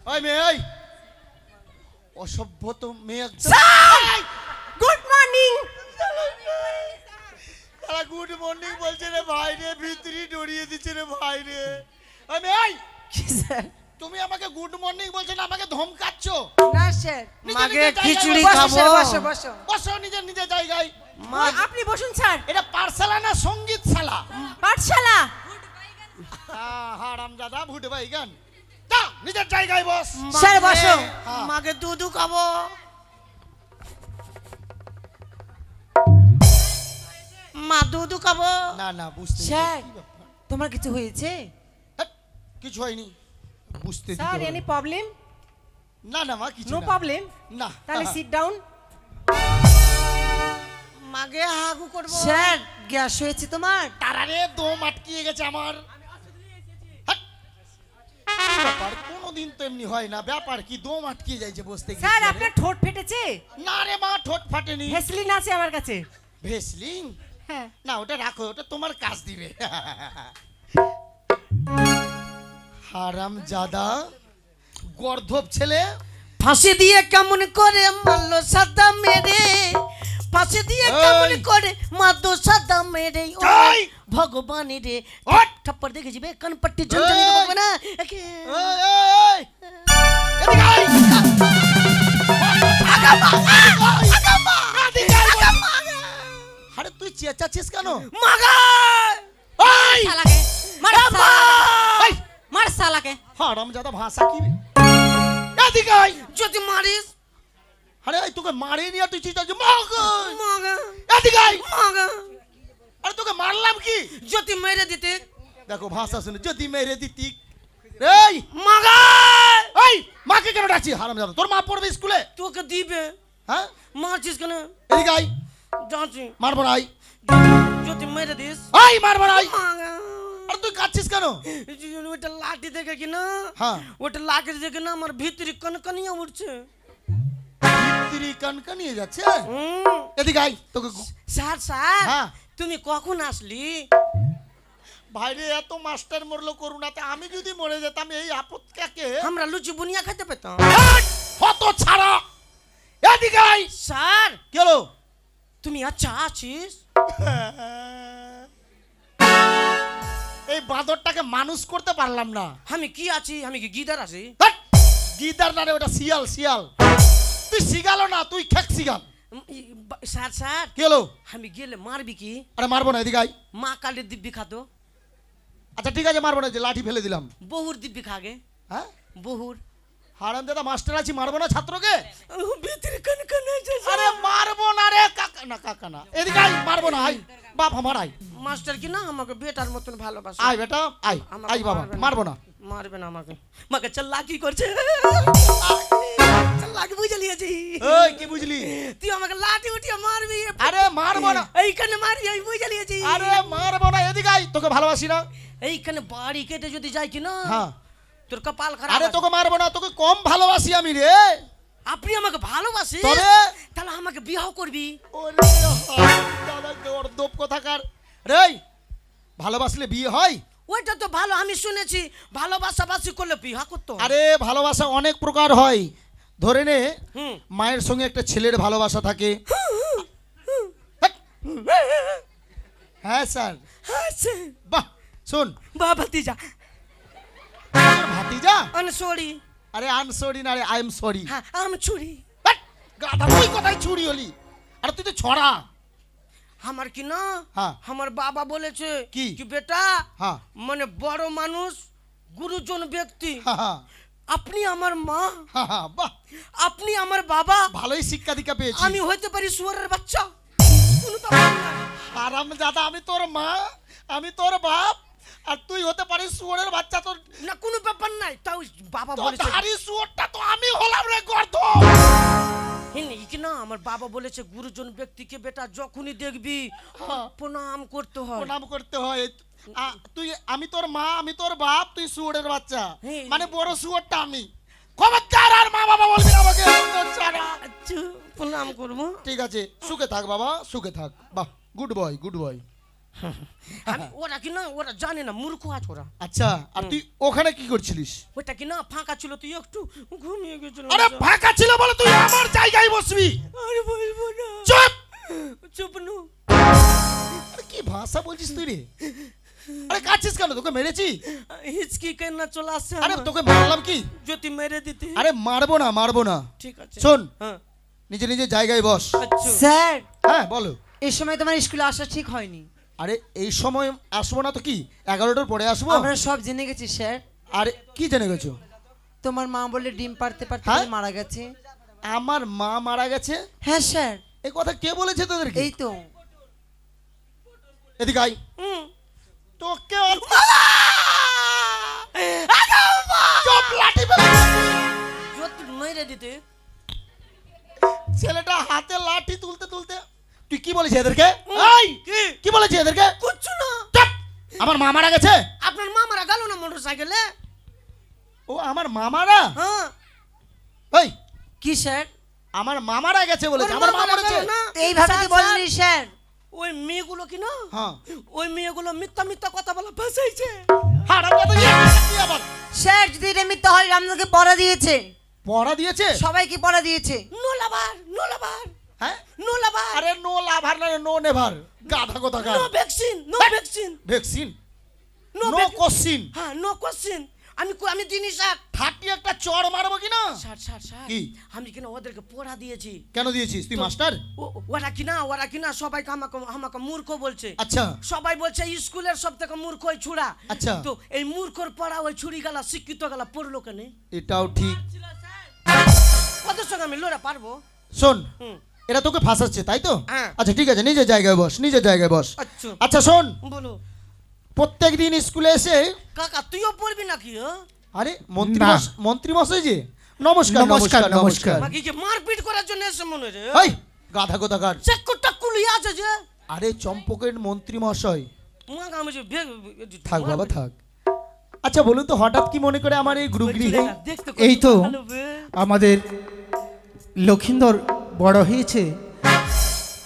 ওই মে ওই অসভ্য তো মেয়ে একদম গুড মর্নিং। তারা গুড মর্নিং বলছে রে ভাই রে ভিতরি ডরিয়ে দিচ্ছে রে ভাই রে ওই মে ওই কি স্যার তুমি আমাকে গুড মর্নিং বলছো না আমাকে ধমকাচ্ছ না স্যার মাগে নিজের খিচুড়ি জায়গায় বসো খাবো স্যার, বসো বসো নিজের জায়গায় আপনি বসুন স্যার। এটা পাঠশালা না সঙ্গীতশালা পাঠশালা। হারামজাদা ভুট ভাই গান যা নিজের জায়গায় বস স্যার বসো মাগে দুধ খাবো মা দুধ খাবো না না বুঝতে স্যার কি ব্যাপার? তোমার কিছু হয়েছে হ্যাট, কিছু হয়নি বুঝতে দিতে স্যার হবে এনি না। প্রবলেম? না না মা কিছু নো না। প্রবলেম। না তাহলে সিট ডাউন। মাগে হাগু করবো স্যার গ্যাস হয়েছে তোমার তারারে দম আটকিয়ে গেছে আমার হ্যাট, কি ব্যাপার কোনোদিন তো এমনি হয় না ব্যাপার কি দম আটকিয়ে যাইছে বসতে গিয়ে স্যার আপনার ঠোঁট ফেটেছে? না রে মা ঠোঁট ফাটেনি ভেসলিন আছে আমার কাছে। ভেসলিং হ্যাঁ না ওটা রাখো ওটা তোমার কাজ দিবে হারামজাদা গর্ধব ছেলে ফাঁসি দিয়ে কেমন করে মারলো সাদা মেরে ফাঁসি দিয়ে কেমন এই! করে মারলো সাদা মেরে ও এই! ভগবান রে ওঠ! থাপ্পড় দেখে যাবে কানপট্টি ঝনঝনি এই! দেবো না একে এই, এই, এই! এদিকে আয়! এদিকে আয়! আরে তুই চেঁচাচ্ছিস কেন মাগা এই! শালাকে মার শালাকে এই! মার শালাকে। হারামজাদা ভাষা কি এদিকে আয়! যদি মারিস আরে এই তোকে মারি নিয়ে তুই চেঁচাচ্ছিস মাগো! মাগা এদিকে আয়! মাগা আরে তোকে মারলাম কি যদি মেরে দিতে দেখো ভাষা শুনে যদি মেরে দিতি এই মাগা এই মাকে কেন ডাকছি হারামজাদা তোর মা পড়বে স্কুলে তোকে দিবে হ্যাঁ মারছিস কেন এদিকে আয় যাচ্ছি মারবো না আয় যদি মেরে দিস এই মারবো না আয় মাগা আরে তুই কাঁদছিস কেন ওটা লাঠি দেখে কিনা হ্যাঁ ওটা লাঠি দেখে না আমার ভিতরে কনকনিয়া উঠছে ভিতরি কানকা নিয়ে যাচ্ছে হুম। এদিকে আয় তোকে স্যার স্যার হ্যাঁ। তুমি কখন আসলি ভাইরে এত মাস্টার মরলো করুণাতে আমি যদি মরে যেতাম এই আপদ কাকে আমরা লুচি বুনিয়া খেতে পেতাম কত ছাড়া এদিকে আয় স্যার কি হলো তুমি আচ্ছা আছিস এই বাঁদরটাকে মানুষ করতে পারলাম না আমি কি আছি আমি কি গিদার আছি হাট! গিদার না রে ওটা শিয়াল শিয়াল তুই শিগালো না তুই খেক শিগাল স্যার স্যার কি হলো আমি গেলে মারবি কি আরে মারবো না এদিকে আয় মা কালের দিব্যি খাতো আচ্ছা ঠিক আছে মারবো না যে লাঠি ফেলে দিলাম বহুর দিব্যি খাগে হ্যাঁ বহুর হারাম দাদা মাস্টার আছি, মারবো না ছাত্রকে? ভিতরে কান কান আছে আরে মারবো না রে কাকা না, এদিকে আয়, মারবো না, আয় বাপ আমার, আয় মাস্টার কি না আমাকে বেটার মতন ভালোবাসে। আয় বেটা আয়, আমাকে আয় বাবা, মারবে না। মারবো না। মারবে না আমাকে, আমাকে চাল্লা কি করছে, চাল্লাকি বুঝে লিয়েছি। এই কি বুঝলি? তুই আমাকে লাঠি উঠিয়ে মারবি। আরে মারবো না, এইখানে মারবি, আমি বুঝে লিয়েছি। আরে মারবো না, এদিকে আয়, তোকে ভালোবাসি না। এইখানে বাড়ি কেটে যদি যাই কি না, হ্যাঁ তোর কপাল খারাপ। আরে আছে। তোকে মারবো না, তোকে কম ভালোবাসি আমি রে। আপনি আমাকে ভালোবাসি, তবে তাহলে আমাকে বিবাহ করবি। ওরে দাদা গর্দব কথাকার রে, ভালোবাসলে বিয়ে হয়? ওইটা তো ভালো, আমি শুনেছি ভালোবাসাবাসি করলে বিবাহ করতে হয়। আরে ভালোবাসা অনেক প্রকার হয়। ধরে নে হুম। মায়ের সঙ্গে একটা ছেলের ভালোবাসা থাকে। হ্যাঁ স্যার, আচ্ছা বাহ শোন, বাবা ভাতিজা, ভাতিজা, সরি। আরে আই এম সরি না রে, আই এম সরি। হ্যাঁ আমি ছুরি। গাধা তুই কোথায় ছুরি হলি? আরে তুই তো ছড়া। আমার কি না, হ্যাঁ। আমার বাবা বলেছে কি? কি বেটা, হ্যাঁ মানে বড় মানুষ, গুরুজন ব্যক্তি, হ্যাঁ হ্যাঁ আপনি আমার মা, হ্যাঁ হ্যাঁ, বাহ আপনি আমার বাবা, ভালোই শিক্ষা দীক্ষা পেয়েছি। আমি হইতে পারি শুয়োরের বাচ্চা। কোনো ব্যাপার না। আরাম দাদা, আমি তোর মা, আমি তোর বাপ, আর তুই হতে পারিস শুয়োরের বাচ্চা। তোর না কোনো ব্যাপার নাই, তাও বাবা তো বলেছে। ধারি শুয়োরটা তো আমি হলাম রে গর্দ। কি না, আমার বাবা বলেছে গুরুজন ব্যক্তিকে বেটা যখনই দেখবি প্রণাম করতে হয়। প্রণাম করতে হয়। তুই, আমি তোর মা, আমি তোর বাপ, তুই শুয়োরের বাচ্চা, হ্যাঁ। মানে বড় শুয়োরটা আমি। খবরদার আর মা বাবা বলবি না আমাকে। আচ্ছা প্রণাম করবো। ঠিক আছে, সুখে থাক বাবা, সুখে থাক। বাহ, গুড বয়, গুড বয়। ওরা কি না, ওরা জানে না, মূর্খ আছে ওরা। আচ্ছা, আর তুই ওখানে কি করছিলিস? ওটা কি না ফাঁকা ছিল, তুই একটু ঘুমিয়ে গেছিল। আরে ফাঁকা ছিল বলে তুই আমার জায়গায় বসবি? আরে বলবো না। চুপ। চুপ নু। আরে কি ভাষা বলছিস তুই রে? আরে কাছিস কেন? তোকে মেরেছি? হিচকি কেন চলে আসছে? আরে তোকে মারলাম কি? যদি মেরে দিতে। আরে মারবো না, মারবো না। ঠিক আছে শোন, হ্যাঁ নিজে নিজে জায়গায় বস। আচ্ছা স্যার, হ্যাঁ বলো। এই সময় তোমার স্কুলে আসা ঠিক হয়নি। আরে এই সময় আসবো না তো কি, 11টার পরে আসবো? আমরা সব জেনে গেছি স্যার। আরে কি জেনে গেছো? তোমার মা বলে ডিম পারতে পারতে হ্যাঁ? মারা গেছে। আমার মা মারা গেছে? হ্যাঁ স্যার, এই কথা কে বলেছে তোদেরকে? এই তো। এদিকে আয়। তোকে চুপ, লাঠি ফেলে যদি মেরে দিতে। ছেলেটা হাতে লাঠি তুলতে তুলতে তুই কি বলেছিস এদেরকে? এই কি বলেছিস এদেরকে? কিচ্ছু না। চুপ! আমার মা মারা গেছে? আপনার মা মারা গেল না মোটরসাইকেলে? ও আমার মামারা? হ্যাঁ। এই কি স্যার? আমার মামারা গেছে বলেছে? ওর আমার মা মা মারা মরেছে? গেল না? এইভাবে স্যার, তো বলেনি স্যার। ওই মেয়েগুলো কি না, হ্যাঁ ওই মেয়েগুলো মিথ্যা মিথ্যা কথা বলা ফাঁসাইছে। হারাম কথা কি আবার? স্যার যদি এটা মিথ্যা হয়, আপনাকে পড়া দিয়েছে, পড়া দিয়েছে? সবাইকে পড়া দিয়েছে। নোলাবার নোলাবার হ্যাঁ? নোলাবার, আরে নো লাভার না, নো নেভার, গাধা কোথাকার। No vaccine, no vaccine, vaccine, no no question. হ্যাঁ নো কোশ্চেন। আমি দিনই স্যার। থাকি একটা চড় মারবো কি না? স্যার স্যার স্যার কি? আমি কিনা ওদেরকে পড়া দিয়েছি। কেন দিয়েছিস তুই মাস্টার? ওরা কিনা সবাইকে আমাকে মূর্খ বলছে। আচ্ছা সবাই বলছে স্কুলের সব থেকে মূর্খ ওই ছুড়া। আচ্ছা। তো এই মূর্খর পড়া ওই ছুরি গালা শিক্ষিত গালা পড়লো কেন? এটাও ঠিক। ওদের সঙ্গে আমি লড়া পারবো? শোন, হুম। এটা তোকে ফাঁসাচ্ছে তাই তো? হ্যাঁ। আচ্ছা ঠিক আছে, নিজের জায়গায় বস, নিজের জায়গায় বস। আচ্ছা আচ্ছা শোন, বলো প্রত্যেক দিন স্কুলে এসে, কাকা তুইও পড়বি নাকি? আরে না। মন্ত্রী মশাই যে, নমস্কার নমস্কার, নমস্কার নমস্কার। বাকি কি মারপিট করার জন্য এসে মনে রে? এই গাধা কোথাকার। চেকটা কুলি আছে যে। আরে চম্পকের মন্ত্রী মশাই। মাগা আমি যে থাক বাবা থাক। আচ্ছা বলুন তো, হঠাৎ কি মনে করে আমার এই গুরুগৃহে? এই তো আমাদের লক্ষিন্দর বড় হয়েছে,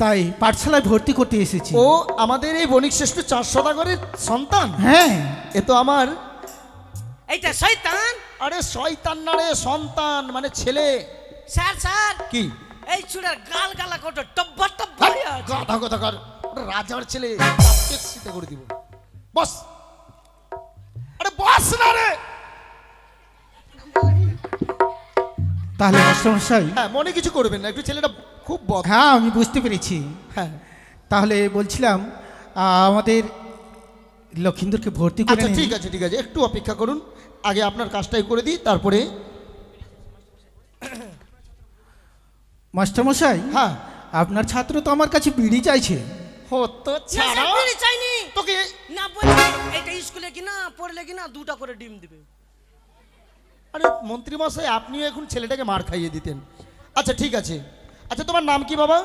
তাই পাঠশালায় ভর্তি করতে এসেছি। ও আমাদের এই বণিক শ্রেষ্ঠ 4 সদাগরের সন্তান? হ্যাঁ, এ তো আমার, এইটা শয়তান। আরে শয়তান না রে, সন্তান মানে ছেলে। স্যার স্যার কি? এই ছুড়ার গাল গালা কত টব্বা টব্বা হাই, আছে। গাধা কোথাকার, ওটা রাজার ছেলে, চাপকে শীতে করে দিব। বস, আরে বস না রে। তাহলে মাস্টারমশাই, হ্যাঁ মনে কিছু করবেন না, একটু ছেলেটা খুব বদ। হ্যাঁ আমি বুঝতে পেরেছি। হ্যাঁ তাহলে বলছিলাম আমাদের লক্ষিন্দরকে ভর্তি করে আচ্ছা নিন। ঠিক আছে ঠিক আছে, একটু অপেক্ষা করুন, আগে আপনার কাজটাই করে দিই, তারপরে মাস্টারমশাই হ্যাঁ আপনার ছাত্র তো আমার কাছে বিড়ি চাইছে। ও তো না, ছাড়া স্যার, বিড়ি চাইনি। তোকে না বলছি এটা স্কুলে কিনা পড়লে কিনা 2টা করে ডিম দিবে। আরে মন্ত্রী মশাই আপনিও এখন ছেলেটাকে মার খাইয়ে দিতেন। আচ্ছা ঠিক আছে, আচ্ছা তোমার নাম কি বাবা?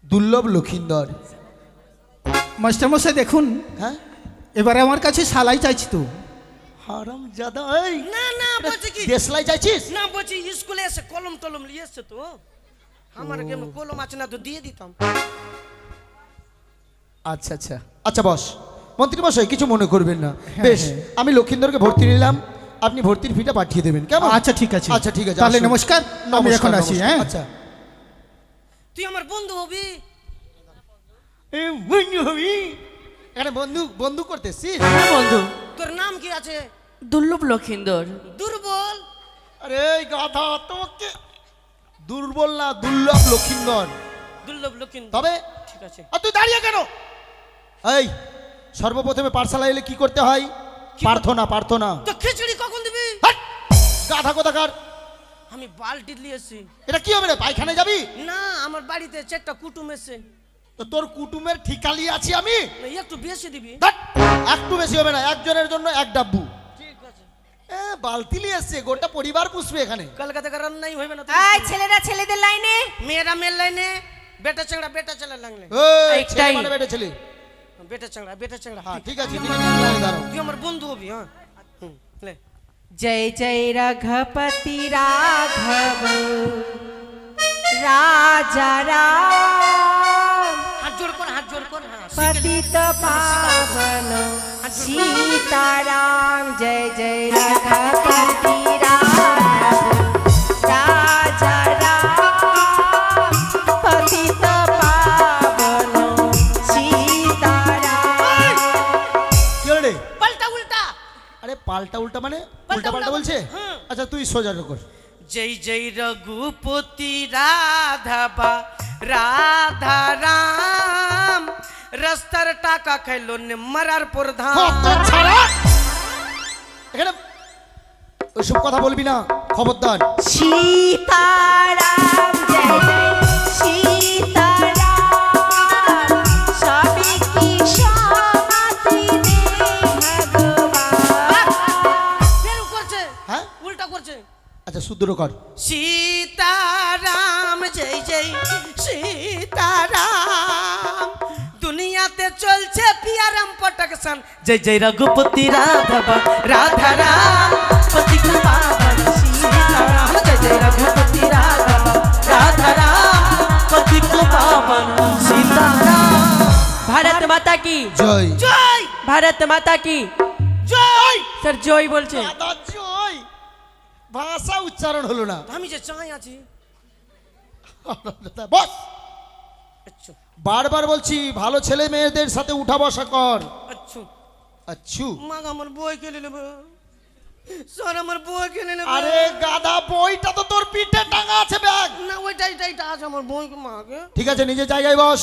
দুর্লভ লক্ষিন্দর। মাস্টারমশাই দেখুন, হ্যাঁ এবারে আমার কাছে সালাই চাইছি তো। হারাম জাদা, এই না না বলছি কি দেশলাই চাইছিস? না বলছি স্কুলে এসে কলম টলম নিয়ে এসছে তো আমার কেমন কলম আছে না তো দিয়ে দিতাম। আচ্ছা আচ্ছা আচ্ছা বস, মন্ত্রী মশাই কিছু মনে করবেন না। হ্যাঁ, বেশ, হ্যাঁ। আমি লক্ষিন্দরকে ভর্তি নিলাম, আপনি ভর্তির ফিটা পাঠিয়ে দেবেন কেমন? আচ্ছা ঠিক আছে, আচ্ছা ঠিক আছে, তাহলে আসুন। নমস্কার, আমি এখন আসি। নমস্কার, হ্যাঁ আচ্ছা তুই আমার বন্ধু হবি। এ, বন্ধু হবি? এখানে বন্ধু বন্ধু করতেছিস? হ্যাঁ বন্ধু, তোর নাম কি আছে? দুর্লভ লক্ষিন্দর। দুর্বল। আরে এই গাধা, তোমাকে দুর্বল না দুর্লভ লক্ষিন্দর। দুর্লভ লক্ষিন্দর। তবে ঠিক আছে। আর তুই দাঁড়িয়ে কেন? এই সর্বপ্রথমে পাঠশালায় এলে কি করতে হয়? প্রার্থনা। প্রার্থনা। তো খিচুড়ি কখন দিবি? হাট! গাধা কোথাকার। আমি বালতি নিয়ে এসেছি। এটা কি হবে রে, পায়খানায় যাবি? না আমার বাড়িতে 4টা কুটুম এসে। তো তোর কুটুমের ঠিকালি আছি আমি। না, একটু বেশি দিবি। ধ্যাৎ, একটু বেশি হবে না, একজনের জন্য এক ডাব্বু। ঠিক আছে। এ বালতি নিয়ে এসছে, গোটা পরিবার পুষবে এখানে। কলকাতা রান্নাই হবে না তো। এই ছেলেরা ছেলেদের লাইনে, মেয়েরা মেয়ের লাইনে, বেটা চেংড়া বেটা চেলা লাগলে। এই একটাই। ছেলে মানে বেটে ছেলে। বেটা চেংড়া। হ্যাঁ ঠিক আছে, ঠিক আছে, লাইনে দাঁড়াও। তুই আমার বন্ধু হবি। হ্যাঁ লে। जय जय रघुपति राघव राजा राम হাত জোর কর, হাত জোর কর। হ্যাঁ पतित पावन सीताराम जय जय रघुपति राघव राजा राम पतित पावन सीताराम। কি হলো রে? পাল্টা উল্টা। আরে পাল্টা উল্টা মানে পাল্টা উল্টা পাল্টা উল্টা বলছে? হ্যাঁ। আচ্ছা তুই সোজা কর। जय जय रघुपति राधा राधा राम রাস্তার টাকা খাইলো নে মারার প্রধান। কত ছাড়া, এখানে ওইসব কথা বলবি না, খবরদার। सीताराम जय जय सीताराम सभी की शांति दे भगवान। ফের করছে, হ্যাঁ উল্টা করছে। আচ্ছা শুদ্ধ কর। सीताराम जय जय सीताराम দুনিয়াতে চলছে পিয়ারাম পটকসন। जय जय रघुपति राधा राधा राम पति को पावन सीताराम। जय जय रघुपति राधा राधा राम पति को पावन सीताराम। भारत माता की জয় জয় भारत माता की। জয়। স্যার জয় বলছে। দাদা জয়, ভাষা উচ্চারণ হলো না। আমি যে চাই আছি। বস, আচ্ছা বারবার বলছি ভালো ছেলে মেয়েদের সাথে উঠা বসা কর। আচ্ছা আচ্ছু। মা আমার বই কিনে নেবে স্যার, আমার বই কিনে নেবে। আরে গাধা, বইটা তো তোর পিঠে টাঙা আছে ব্যাগ। না ওইটা আজ আমার বই মাকে। ঠিক আছে, নিজের জায়গায় বস।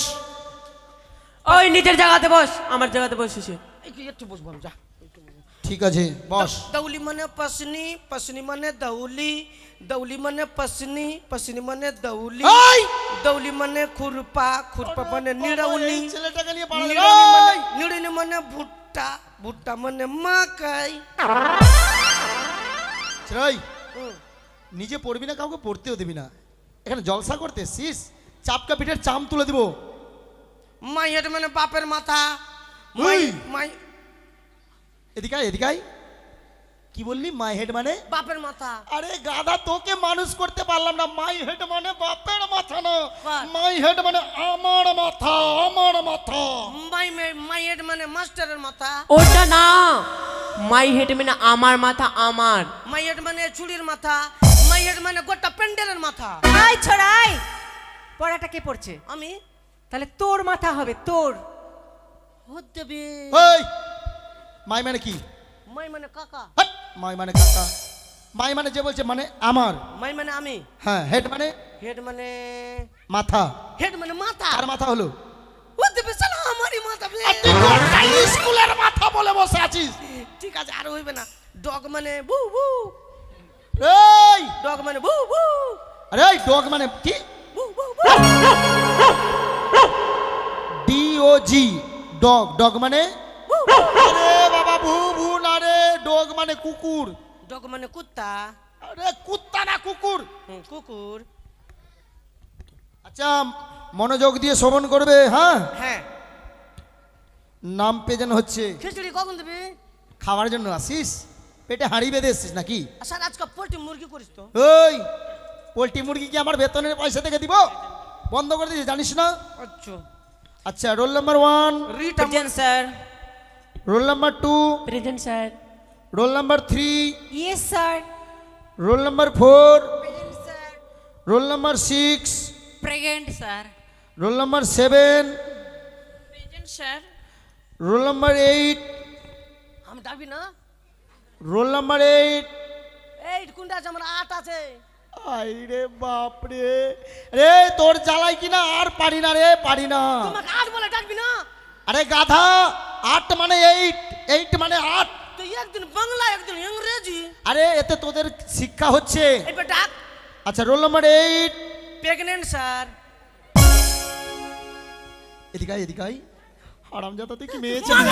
ওই নিজের জায়গাতে বস, আমার জায়গাতে বসেছে। একটু বসবো যা। ঠিক আছে বস। দৌলি মানে পসনি, পসনি মানে দৌলি, দৌলি মানে পসনি, পসনি মানে দৌলি, এই! দৌলি মানে খুরপা, খুরপা মানে নিড়াউনি, এই ছেলেটাকে নিয়ে পালালে। নিড়াউনি মানে ভুট্টা, ভুট্টা মানে মাকাই। ছেলে, নিজে পড়বি না, কাউকে পড়তেও দিবি না। এখানে জলসা করতে এসছিস? চাপকা পিঠের চাম তুলে দিব। মাই হেড মানে বাপের মাথা। ওই! মাই এদিকাই এদিকাই। কি বললি মাই হেড মানে? বাপের মাথা। আরে গাধা, তোকে মানুষ করতে পারলাম না। মাই হেড মানে বাপের মাথা না, বাহ। মাই হেড মানে আমার মাথা, আমার মাথা। মাই হেড মানে মাস্টারের মাথা। ওটা না, মাই হেড মানে আমার মাথা, আমার। মাই হেড মানে চুড়ির মাথা। মাই হেড মানে গোটা প্যান্ডেলের মাথা। আই ছড়াই, পড়াটা কে পড়ছে? আমি তাহলে তোর মাথা হবে, তোর। হতে বে। এই মাই মানে কি? মাই মানে কাকা। হাট! মাই মানে কাকা। মাই মানে যে বলছে মানে আমার। মাই মানে আমি। হ্যাঁ, হেড মানে হেড মানে মাথা। হেড মানে মাথা। আর মাথা হলো হতে বে সালা আমারই মাথা বে। আর তুই গোটাই স্কুলের মাথা বলে বসে আছিস। ঠিক আছে আর হইবে না। ডগ মানে বু বু। এই ডগ মানে বু বু আরে এই ডগ মানে কি? বু বু DOG ডগ, ডগ মানে আরে বাবা ভু ভু না রে, ডগ মানে কুকুর। ডগ মানে কুত্তা। আরে কুত্তা না কুকুর। কুকুর। আচ্ছা মনোযোগ দিয়ে শ্রবণ করবে। হ্যাঁ হ্যাঁ। নাম পেজানো হচ্ছে। খিচুড়ি কখন দিবি? খাওয়ার জন্য আসিস? পেটে হাঁড়ি বেঁধে এসছিস নাকি? স্যার আজকে পোল্ট্রি মুরগি করিস তো? ওই পোল্ট্রি মুরগি কি আমার বেতনের পয়সা থেকে দিব? বন্ধ করে দিয়েছিস জানিস না? আচ্ছা। আচ্ছা roll number 1, present sir. Roll number 2, present sir. Roll number 3, yes sir. Roll number 4, roll number 6, present sir. Roll number 7, present sir. Roll number 8, আমি ডাকবি না? Roll number 8। এই কোনটা আছে? আমার 8 আছে। আইরে বাপ রে, রে তোর জ্বালাই কিনা আর পারি না রে, পারি না। তোমাকে 8 বলে ডাকবি না? আরে গাধা, 8 মানে 8, 8 মানে 8। তো একদিন বাংলা একদিন ইংরেজি। আরে এতে তোদের শিক্ষা হচ্ছে। এবার ডাক। আচ্ছা রোল নাম্বার 8। Pregnant sir. এদিকে আয়, এদিকে আয়। হারামজাদা তুই কি মেয়ে ছেলে?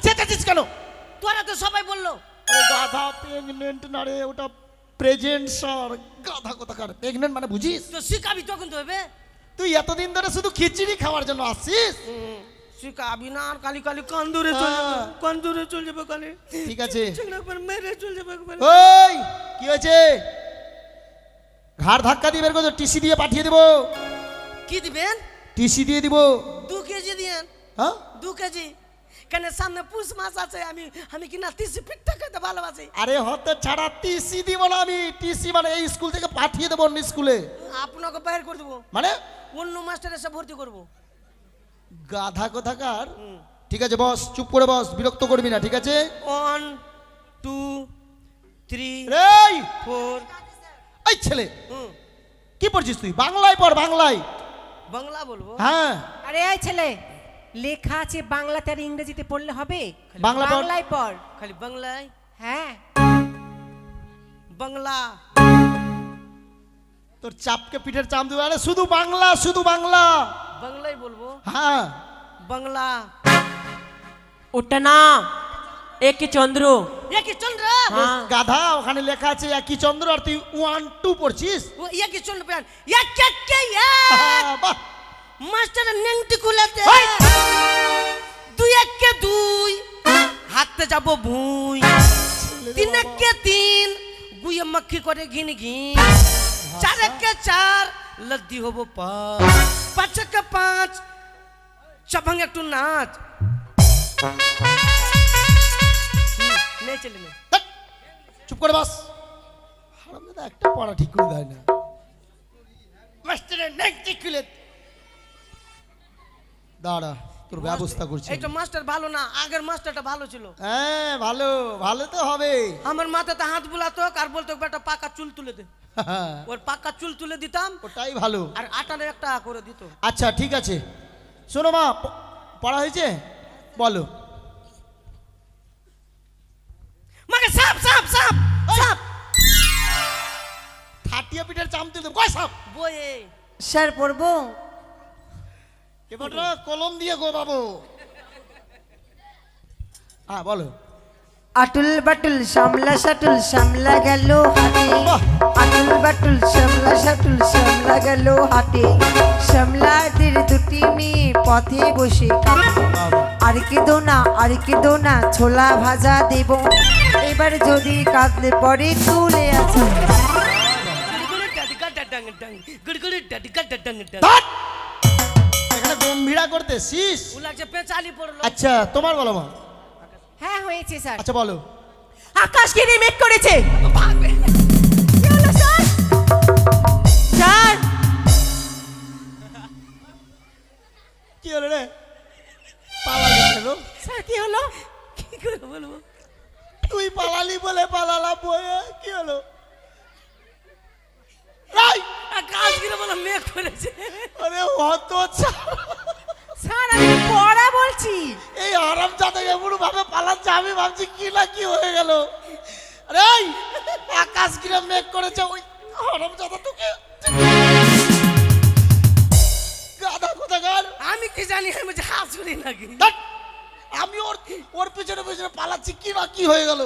চেঁচাচ্ছিস কেন? তোরা তো সবাই বললো। আরে গাধা, প্রেগনেন্ট না রে, ওটা প্রেজেন্ট স্যার। গাধা কোথাকার, প্রেগনেন্ট মানে বুঝিস? তো শিখাবি তখন তো হবে। তুই এতদিন ধরে শুধু খিচুড়ি খাওয়ার জন্য আসছিস? শিখাবি না আর কালি কালি কান্দুরে চলে যাবে। হ্যাঁ। কান্দুরে চলে যাবে কালি। ঠিক আছে। একবার মেরে চলে যাবে একবার। ওই কি হয়েছে? ঘাড় ধাক্কা দিয়ে বের করে টিসি দিয়ে পাঠিয়ে দেবো। কি দিবেন? টিসি দিয়ে দিব। 2 কেজি দিয়েন। হ্যাঁ 2 কেজি। কেন সামনে পুষ মাছ আছে, আমি কিনা 30 পিঠা খেতে ভালোবাসি। আরে হতে ছাড়া টিসি দিব না আমি। টিসি মানে এই স্কুল থেকে পাঠিয়ে দেবো অন্য স্কুলে। আপনাকে বাইর করে দেবো, মানে অন্য মাস্টার এসে ভর্তি করবো। গাধা কোথাকার। ঠিক আছে বস, চুপ করে বস, বিরক্ত করবি না, ঠিক আছে? 1 2 3 এই 4। এই ছেলে কি পড়ছিস তুই? বাংলায় পড়, বাংলায়। বাংলা বলবো? হ্যাঁ আরে এই ছেলে, লেখা আছে বাংলাতে আর ইংরেজিতে পড়লে হবে? বাংলা পড়। বাংলায় পড়। খালি বাংলায়? হ্যাঁ। বাংলা। তোর চাপকে পিঠের চাম দেবে। আরে শুধু বাংলা, শুধু বাংলা। বাংলাই বলবো? হ্যাঁ বাংলা। ওটা না, একই চন্দ্র। একই চন্দ্র? হ্যাঁ। গাধা, ওখানে লেখা আছে একই চন্দ্র আর তুই 1 2 পড়ছিস। ও একই চন্দ্র পেন। এক এক বাহ, মাস্টার নেংটি খুলেতে। 2 1 কে 2, হাঁটতে যাবো ভুঁই। 3 1 কে 3, গুয়ে মক্খি করে ঘিন ঘিন। 4 1 কে 4, লদ্দি হবো 5। 5 1 কে 5, চভাঙ্গ একটু নাচ। নে চলে নে। ধ্যাৎ, চুপ করে বস। হারামজাদা একটা পড়া ঠিক করে দেয় না। মাস্টারের নেংটি খুলে দাঁড়া, তোর ব্যবস্থা করছি। এইটা মাস্টার ভালো না, আগের মাস্টারটা ভালো ছিল। হ্যাঁ ভালো, ভালো তো হবে। আমার মাথাতে হাত বুলাতো আর বলতো বেটা পাকা চুল তুলে দে। ওর পাকা চুল তুলে দিতাম ওটাই ভালো। আর 8 1 টাকা করে দিত। আচ্ছা ঠিক আছে, শোনো মা, পড়া হয়েছে বলো। মাকে সাপ সাপ সাপ সাপ। ঠাটিয়া পিঠের চাম তুই কয় সাপ? বইয়ে। স্যার পড়বো? এবার কলম দিয়ে গোবাবো। হ্যাঁ বলো। আটুল বাটুল সামলা সাটুল সামলা গেল হাটে। আটুল বাটুল সামলা সাটুল সামলা গেল হাটে। সামলাদের 2টি মেয়ে পথে বসে কাঁদে। আর কেঁদো না ছোলা ভাজা দেব। এবার যদি কাঁদলে পরে তুলে আছে। এখানে গম্ভীরা করতে শীষ। উলাছে পেঁচালি পড়লো। আচ্ছা তোমার বলো মা। হ্যাঁ হয়েছে স্যার। আচ্ছা বলো। আকাশকে রিমেক করেছে। ভাগবে। কি হলো স্যার? স্যার কি হলো রে? পালালি কেন? স্যার কি হলো? কি করে বলবো? তুই পালালি বলে পালালাম বয়ে। কি হলো? এই, কাজ করে বলে মেঘ করেছে। আরে হত স্যার আমি পড়া বলছি। এই আরামজাদা এমন ভাবে পালাচ্ছে, আমি ভাবছি কি না কি হয়ে গেল। আরে এই, আকাশ কিরম মেঘ করেছে ওই হারামজাদা তোকে গাধা কোথাকার। আমি কি জানি আমি যে হাসুরি নাকি ধ্যাৎ, আমি ওর ওর পেছনে পেছনে পালাচ্ছি কি না কি হয়ে গেল।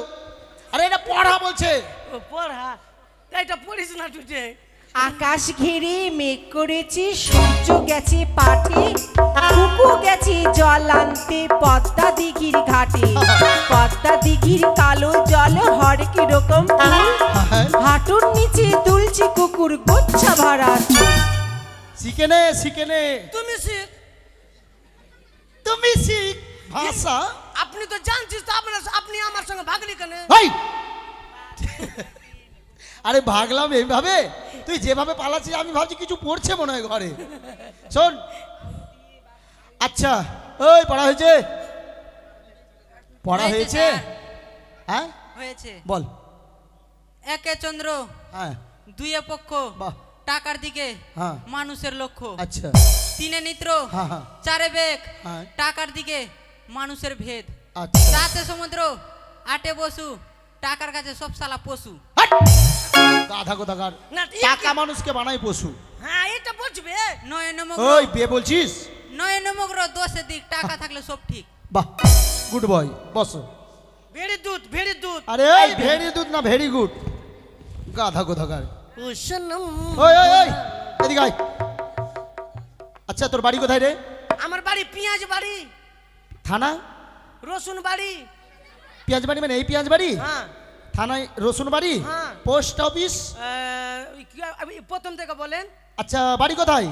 আরে এটা পড়া বলছে। ও পড়া এটা পড়িস না টুটে আকাশ ঘিরে মেঘ করেছি, সূর্য গেছে পাটে, কুকু গেছে জল আনতে পদ্মা দিঘির ঘাটে। পদ্মা দিঘির কালো জল হরেক রকম ফুল, হাঁটুর নিচে দুলছে কুকুর গোচ্ছা ভরা চুল। শিখে নে শিখে নে, তুমি শিখ তুমি শিখ ভাষা। আপনি তো জানছিস তো আপনি আমার সঙ্গে ভাগলি কেন ভাই আরে ভাগলাম এইভাবে, তুই যেভাবে পালাচ্ছিস আমি ভাবছি কিছু পড়ছে মনে হয় ঘরে। শোন আচ্ছা, ওই পড়া হয়েছে পড়া হয়েছে হ্যাঁ হয়েছে। বল। একে চন্দ্র, হ্যাঁ দুইয়ে পক্ষ, বাহ। টাকার দিকে হ্যাঁ। মানুষের লক্ষ্য, আচ্ছা তিনে নিত্র, হ্যাঁ, হ্যাঁ। চারে বেগ, হ্যাঁ। টাকার দিকে মানুষের ভেদ, আচ্ছা সাতে সমুদ্র, আটে বসু, টাকার কাছে সব সালা পশু। হাট! গাধা কোথাকার, না, ঠিক টাকা মানুষকে বানাই পশু। হ্যাঁ এটা বলছবে নয় নমগ্র, ওই বে বলছিস? নয় নমগ্র দোষের দিক, টাকা থাকলে সব ঠিক। বাহ, গুড বয়, বসো। ভেড়ি দুধ আরে এই ভেরি দুধ না ভেরি গুড, গাধা কোথাকার। ও সনম ওই ওই ওই এদিকে আয়। আচ্ছা তোর বাড়ি কোথায় রে? আমার বাড়ি পেঁয়াজ বাড়ি, থানা? রসুন বাড়ি। পেঁয়াজ বাড়ি মানে এই পেঁয়াজ বাড়ি? হ্যাঁ থানায় রসুন বাড়ি? হ্যাঁ। Post office? প্রথম থেকে বলেন। আচ্ছা বাড়ি কোথায়?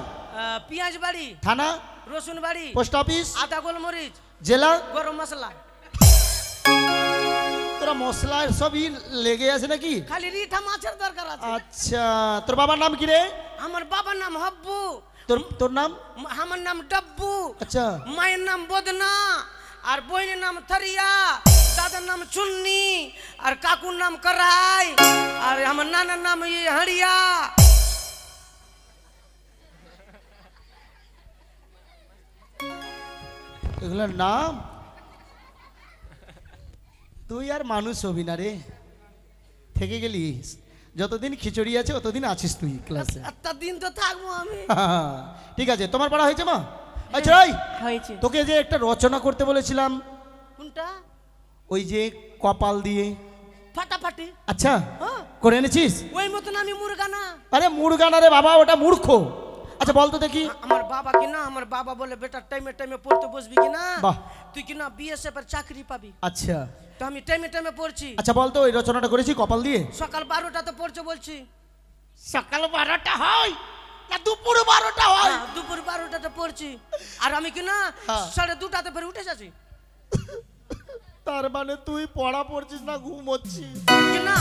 পেঁয়াজ বাড়ি, থানা? রসুন বাড়ি, পোস্ট অফিস? আদা গোলমরিচ, জেলা? গরম মশলা। তোরা মশলার সবই লেগে আছে নাকি? খালি রিঠা মাছের দরকার আছে। আচ্ছা তোর বাবার নাম কি রে? আমার বাবার নাম হব্বু, তোর তোর নাম? আমার নাম ডব্বু, আচ্ছা মায়ের নাম বদনা, আর বোনের নাম থরিয়া, দাদার নাম চুন্নি, আর কাকুর নাম করাই, আর আমার নানার নাম হাড়িয়া। এগুলোর নাম? তুই আর মানুষ হবি না রে, থেকে গেলি। যতদিন খিচুড়ি আছে ততদিন আছিস তুই ক্লাসে। একটা দিন তো থাকবো আমি। ঠিক আছে, তোমার পড়া হয়েছে মা? আচ্ছা এই, হয়েছে। তোকে যে একটা রচনা করতে বলেছিলাম, কোনটা? ওই যে কপাল দিয়ে, ফাটাফাটি। আচ্ছা হ্যাঁ। করে এনেছিস? ওই মতন আমি মুরগা না। আরে মুরগানা রে বাবা, ওটা মূর্খ। আচ্ছা বল তো দেখি। আমার বাবা কি না, আমার বাবা বলে বেটা টাইমে টাইমে পড়তে বসবি কি না, বাহ। তুই কি না বিএসএফ এর চাকরি পাবি। আচ্ছা তো আমি টাইমে টাইমে পড়ছি। আচ্ছা বল তো ওই রচনাটা করেছি কপাল দিয়ে? সকাল 12টাতে পড়ছে বলছি। সকাল 12টা হয় না দুপুর 12টা হয়? হ্যাঁ, দুপুর 12টাতে পড়ছি। আর আমি কি না হ্যাঁ। 2:30টাতে ফের উঠে যাচ্ছি। তার মানে তুই পড়া পড়ছিস না ঘুমোচ্ছিস? কি না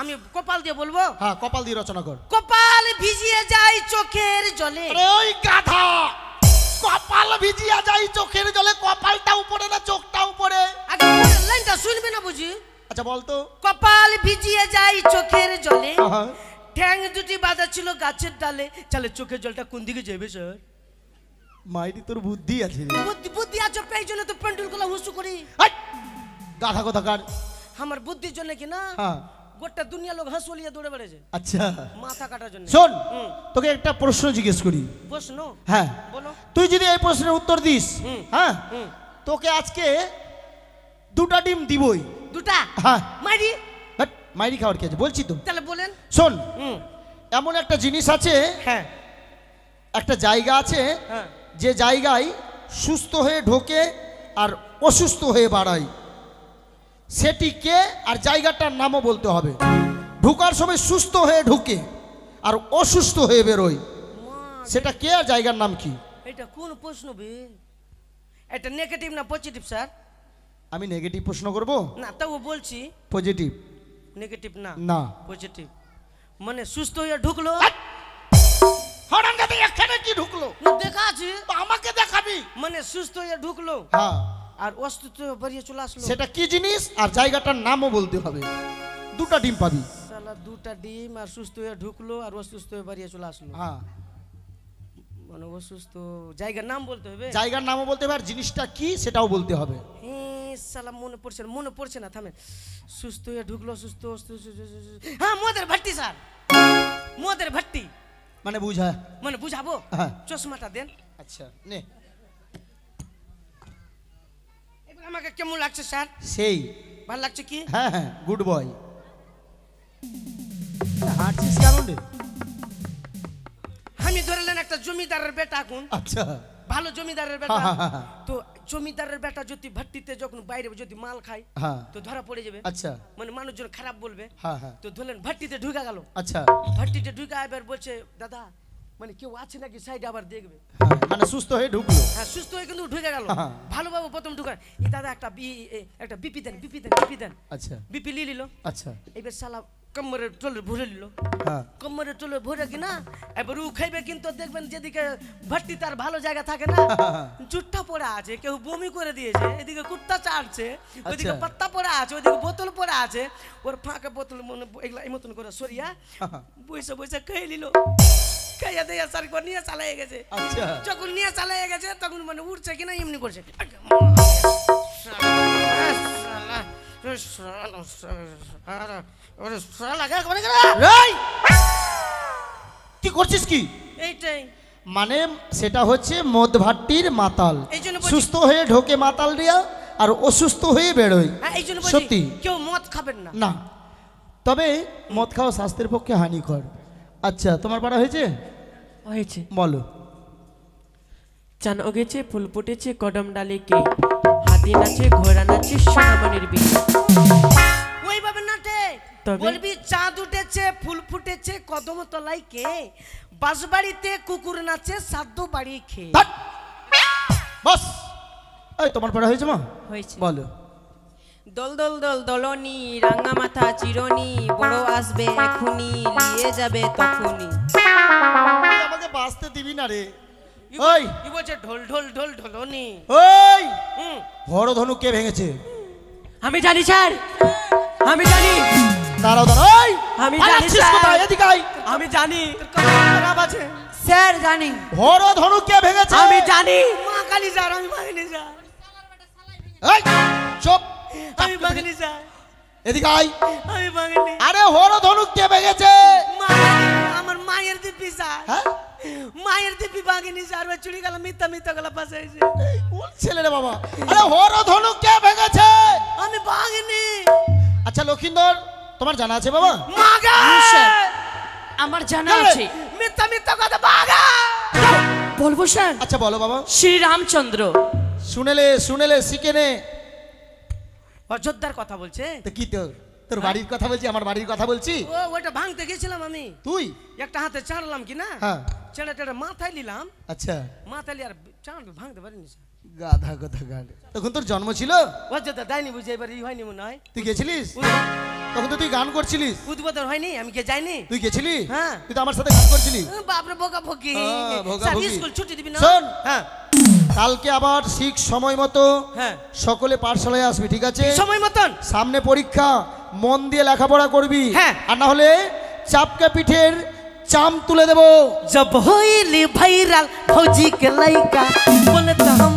আমি কপাল দিয়ে বলবো। হ্যাঁ কপাল দিয়ে রচনা কর। কপাল ভিজিয়ে যায় চোখের জলে। আরে ওই গাধা, কপাল ভিজিয়া যায় চোখের জলে, কপালটা উপরে না চোখটা উপরে? আগে পরের লাইনটা শুনবি না বুঝি? আচ্ছা বল তো। কপাল ভিজিয়ে যায় চোখের জলে, হ্যাঁ। ঠ্যাং দুটি বাঁধা ছিল গাছের ডালে। চলে চোখের জলটা কোন দিকে যাবে স্যার? মাইরি তোর বুদ্ধি আছে রে। বুদ্ধি আছে, এই জন্য তো পেন্ডুল গুলো হুসু করি। হাট! গাধা কোথাকার। আমার বুদ্ধির জন্য কি না হ্যাঁ গোটা দুনিয়া লোক হাসুলিয়ে দৌড়ে বেড়েছে আচ্ছা মাথা কাটার জন্য। শোন, হুম। তোকে একটা প্রশ্ন জিজ্ঞেস করি। প্রশ্ন হ্যাঁ বলো। তুই যদি এই প্রশ্নের উত্তর দিস, হুম। হ্যাঁ হুম। তোকে আজকে 2টা ডিম দিবই। দুটা হ্যাঁ। মাইরি হাট, মাইরি খাওয়ার কি আছে বলছি তো। তাহলে বলেন। শোন, হুম। এমন একটা জিনিস আছে, হ্যাঁ একটা জায়গা আছে, হ্যাঁ যে জায়গায় সুস্থ হয়ে ঢোকে আর অসুস্থ হয়ে বাড়ায়। সেটি কে আর জায়গাটার নামও বলতে হবে। ঢোকার সময় সুস্থ হয়ে ঢুকে আর অসুস্থ হয়ে বেরোয়, সেটা কে আর জায়গার নাম কি? এটা কোন প্রশ্ন বে? এটা নেগেটিভ না পজিটিভ স্যার? আমি নেগেটিভ প্রশ্ন করব? না তাও বলছি পজিটিভ নেগেটিভ না না। পজিটিভ। মানে সুস্থ হয়ে ঢুকলো। হঠাৎ এখানে কি ঢুকলো? না, দেখা আছে আমাকে দেখাবি? মানে সুস্থ হয়ে ঢুকলো হ্যাঁ, আর অস্তিত্ব বেরিয়ে চলে আসলো। সেটা কি জিনিস আর জায়গাটার নামও বলতে হবে। 2টা ডিম পাবি। শালা দুটা ডিম আর সুস্থ হয়ে ঢুকলো আর অসুস্থ হয়ে বেরিয়ে চলে আসলো। হ্যাঁ মানে অসুস্থ জায়গার নাম বলতে হবে। জায়গার নামও বলতে হবে আর জিনিসটা কি সেটাও বলতে হবে। সালাম মনে পড়ছে না থামেন। সুস্থ হয়ে ঢুকলো সুস্থ হ্যাঁ মদের ভাট্টি স্যার, মদের ভাট্টি। মানে বুঝা মানে বুঝাবো? হ্যাঁ। চশমাটা দেন। আচ্ছা নে। এবার আমাকে কেমন লাগছে স্যার? সেই ভালো লাগছে কি? হ্যাঁ হ্যাঁ গুড বয়। হাঁটছিস কেমন রে? আমি ধরলেন একটা জমিদারের বেটা কোন, আচ্ছা ভালো জমিদারের বেটা। হ্যাঁ, হ্যাঁ, হ্যাঁ। তো জমিদারের বেটা যদি ভাট্টিতে যখন বাইরে যদি মাল খায় হ্যাঁ তো ধরা পড়ে যাবে। আচ্ছা মানে মানুষজন খারাপ বলবে। হ্যাঁ হ্যাঁ তো ধরলেন ভাট্টিতে ঢুকে গেল। আচ্ছা ভাট্টিতে ঢুকে এবার বলছে দাদা মানে কেউ আছে নাকি সাইডে আবার দেখবে। হ্যাঁ, মানে সুস্থ হয়ে ঢুকলো। হ্যাঁ সুস্থ হয়ে কিন্তু ঢুকে গেল। হ্যাঁ। ভালোভাবে প্রথম ঢুকে দাদা একটা বিপি দেন বিপি দেন। আচ্ছা বিপি নিয়ে নিল। আচ্ছা এবার শালা কম্বরের টলে ভরে নিল। হ্যাঁ কম্বরের টলে ভরে কিনা এবার উ খাইবে কিন্তু দেখবেন যেদিকে ভাট্টি তার ভালো জায়গা থাকে না জুট্টা পড়ে আছে, কেউ বমি করে দিয়েছে, এদিকে কুত্তা চাটছে, ওইদিকে পাত্তা পড়ে আছে, ওইদিকে বোতল পড়ে আছে, ওর ফাঁকা বোতল মনে এগুলা এই মতন করে সরিয়া বসে বসে খেয়ে নিল। খাইয়া দিয়ে সার করে নিয়ে চালাই গেছে। আচ্ছা যখন নিয়ে চালাই গেছে তখন মানে উঠছে কিনা এমনি করছে এই! কি করছিস কি? এইটাই মানে সেটা হচ্ছে মদ ভাট্টির মাতাল, এই জন্য বলছি- সুস্থ হয়ে ঢোকে মাতাল রিয়া আর অসুস্থ হয়ে বেরোয়। হ্যাঁ এই জন্য বলছি, সত্যি কেউ মদ খাবেন না। না, তবে মদ খাওয়া স্বাস্থ্যের পক্ষে হানিকর। আচ্ছা তোমার পাড়া হয়েছে? হয়েছে। বলো। চান ওগেছে ফুল ফুটেছে কদম ডালে কে, হাতি নাচে ঘোড়া নাচে সোনামণির বিয়ে। ওইভাবে নাটে তবে? বলবি চাঁদ উঠেছে ফুল ফুটেছে কদম তলায় কে, বাঁশবাড়িতে কুকুর নাচে সাধ্য বাড়ি খেয়ে। ধ্যাৎ! বাস। এই তোমার পাড়া হয়েছে মা? হয়েছে। বলো। দোল দোল দোল দোলনি রাঙা মাথা চিরনি, বড় আসবে এখুনি নিয়ে যাবে তখনই। তুই আমাকে বাঁচতে দিবি না রে। ওই কি বলছে ঢোল ঢোল ঢোল ঢোলনি। ওই হুম হরধনু কে ভেঙেছে? আমি জানি স্যার, আমি জানি, দাঁড়াও দাঁড়াও। ওই আমি জানি পালাচ্ছিস স্যার। কোথায়? এদিকে আয়। আমি জানি, খারাপ আছে। স্যার জানি। হরধনু কে ভেঙেছে? আমি জানি। মা কালী স্যার, আমি ভাঙিনি স্যার, এই চুপ। আমি ভাঙিনি স্যার, এদিকে আয়। আমি ভাঙিনি। আরে হরধনু কে ভেঙেছে? মা কালী, আমার মায়ের দিব্যি স্যার, হ্যাঁ মায়ের দিব্যি ভাঙিনি স্যার, ওই চুরি গেল মিথ্যা মিথ্যা গেল পাশাইছে। কোন ছেলে রে বাবা? আরে হরধনু কে ভেঙেছে? আমি ভাঙিনি। আচ্ছা লক্ষিন্দর তোমার জানা আছে বাবা? মাগা আমার জানা কে? আছে। মিথ্যা মিথ্যা কথা ভাগা। বলবো স্যার? আচ্ছা বলো বাবা। শ্রী রামচন্দ্র। শুনেলে শিখে নে। অযোধ্যার কথা বলছে। তো কি তোর বাড়ির কথা বলছি, আমার বাড়ির কথা বলছি। ও ওইটা ভাঙতে গেছিলাম আমি, তুই? একটা হাতে চাড়লাম কি না, হ্যাঁ চেড়ে টেড়ে মাথায় নিলাম, আচ্ছা মাথায় নিয়ে আর চাঁদ ভাঙতে পারিনি স্যার। গাধা কথা গাড়ি। তখন তোর জন্ম ছিল? অযোধ্যা দেয়নি বুঝে, এবার ই হয়নি মনে হয়। তুই গেছিলিস? তখন তো তুই গান করছিলিস। উদ্বোধন হয়নি, আমি কে যাইনি। তুই গেছিলি? হ্যাঁ। তুই তো আমার সাথে গান করছিলি। বাপরে বোকা ভকি। হ্যাঁ, ভোগা স্যার ভোগি। স্কুল ছুটি দিবি না? শোন। হ্যাঁ কালকে আবার ঠিক সময় মতো হ্যাঁ সকলে পাঠশালায় আসবি, ঠিক আছে? সময় মতন। সামনে পরীক্ষা, মন দিয়ে লেখাপড়া করবি। হ্যাঁ। আর না হলে চাপকা পিঠের চাম তুলে দেবো। जब होइली भाईराल फौजी के लइका बोले तो हम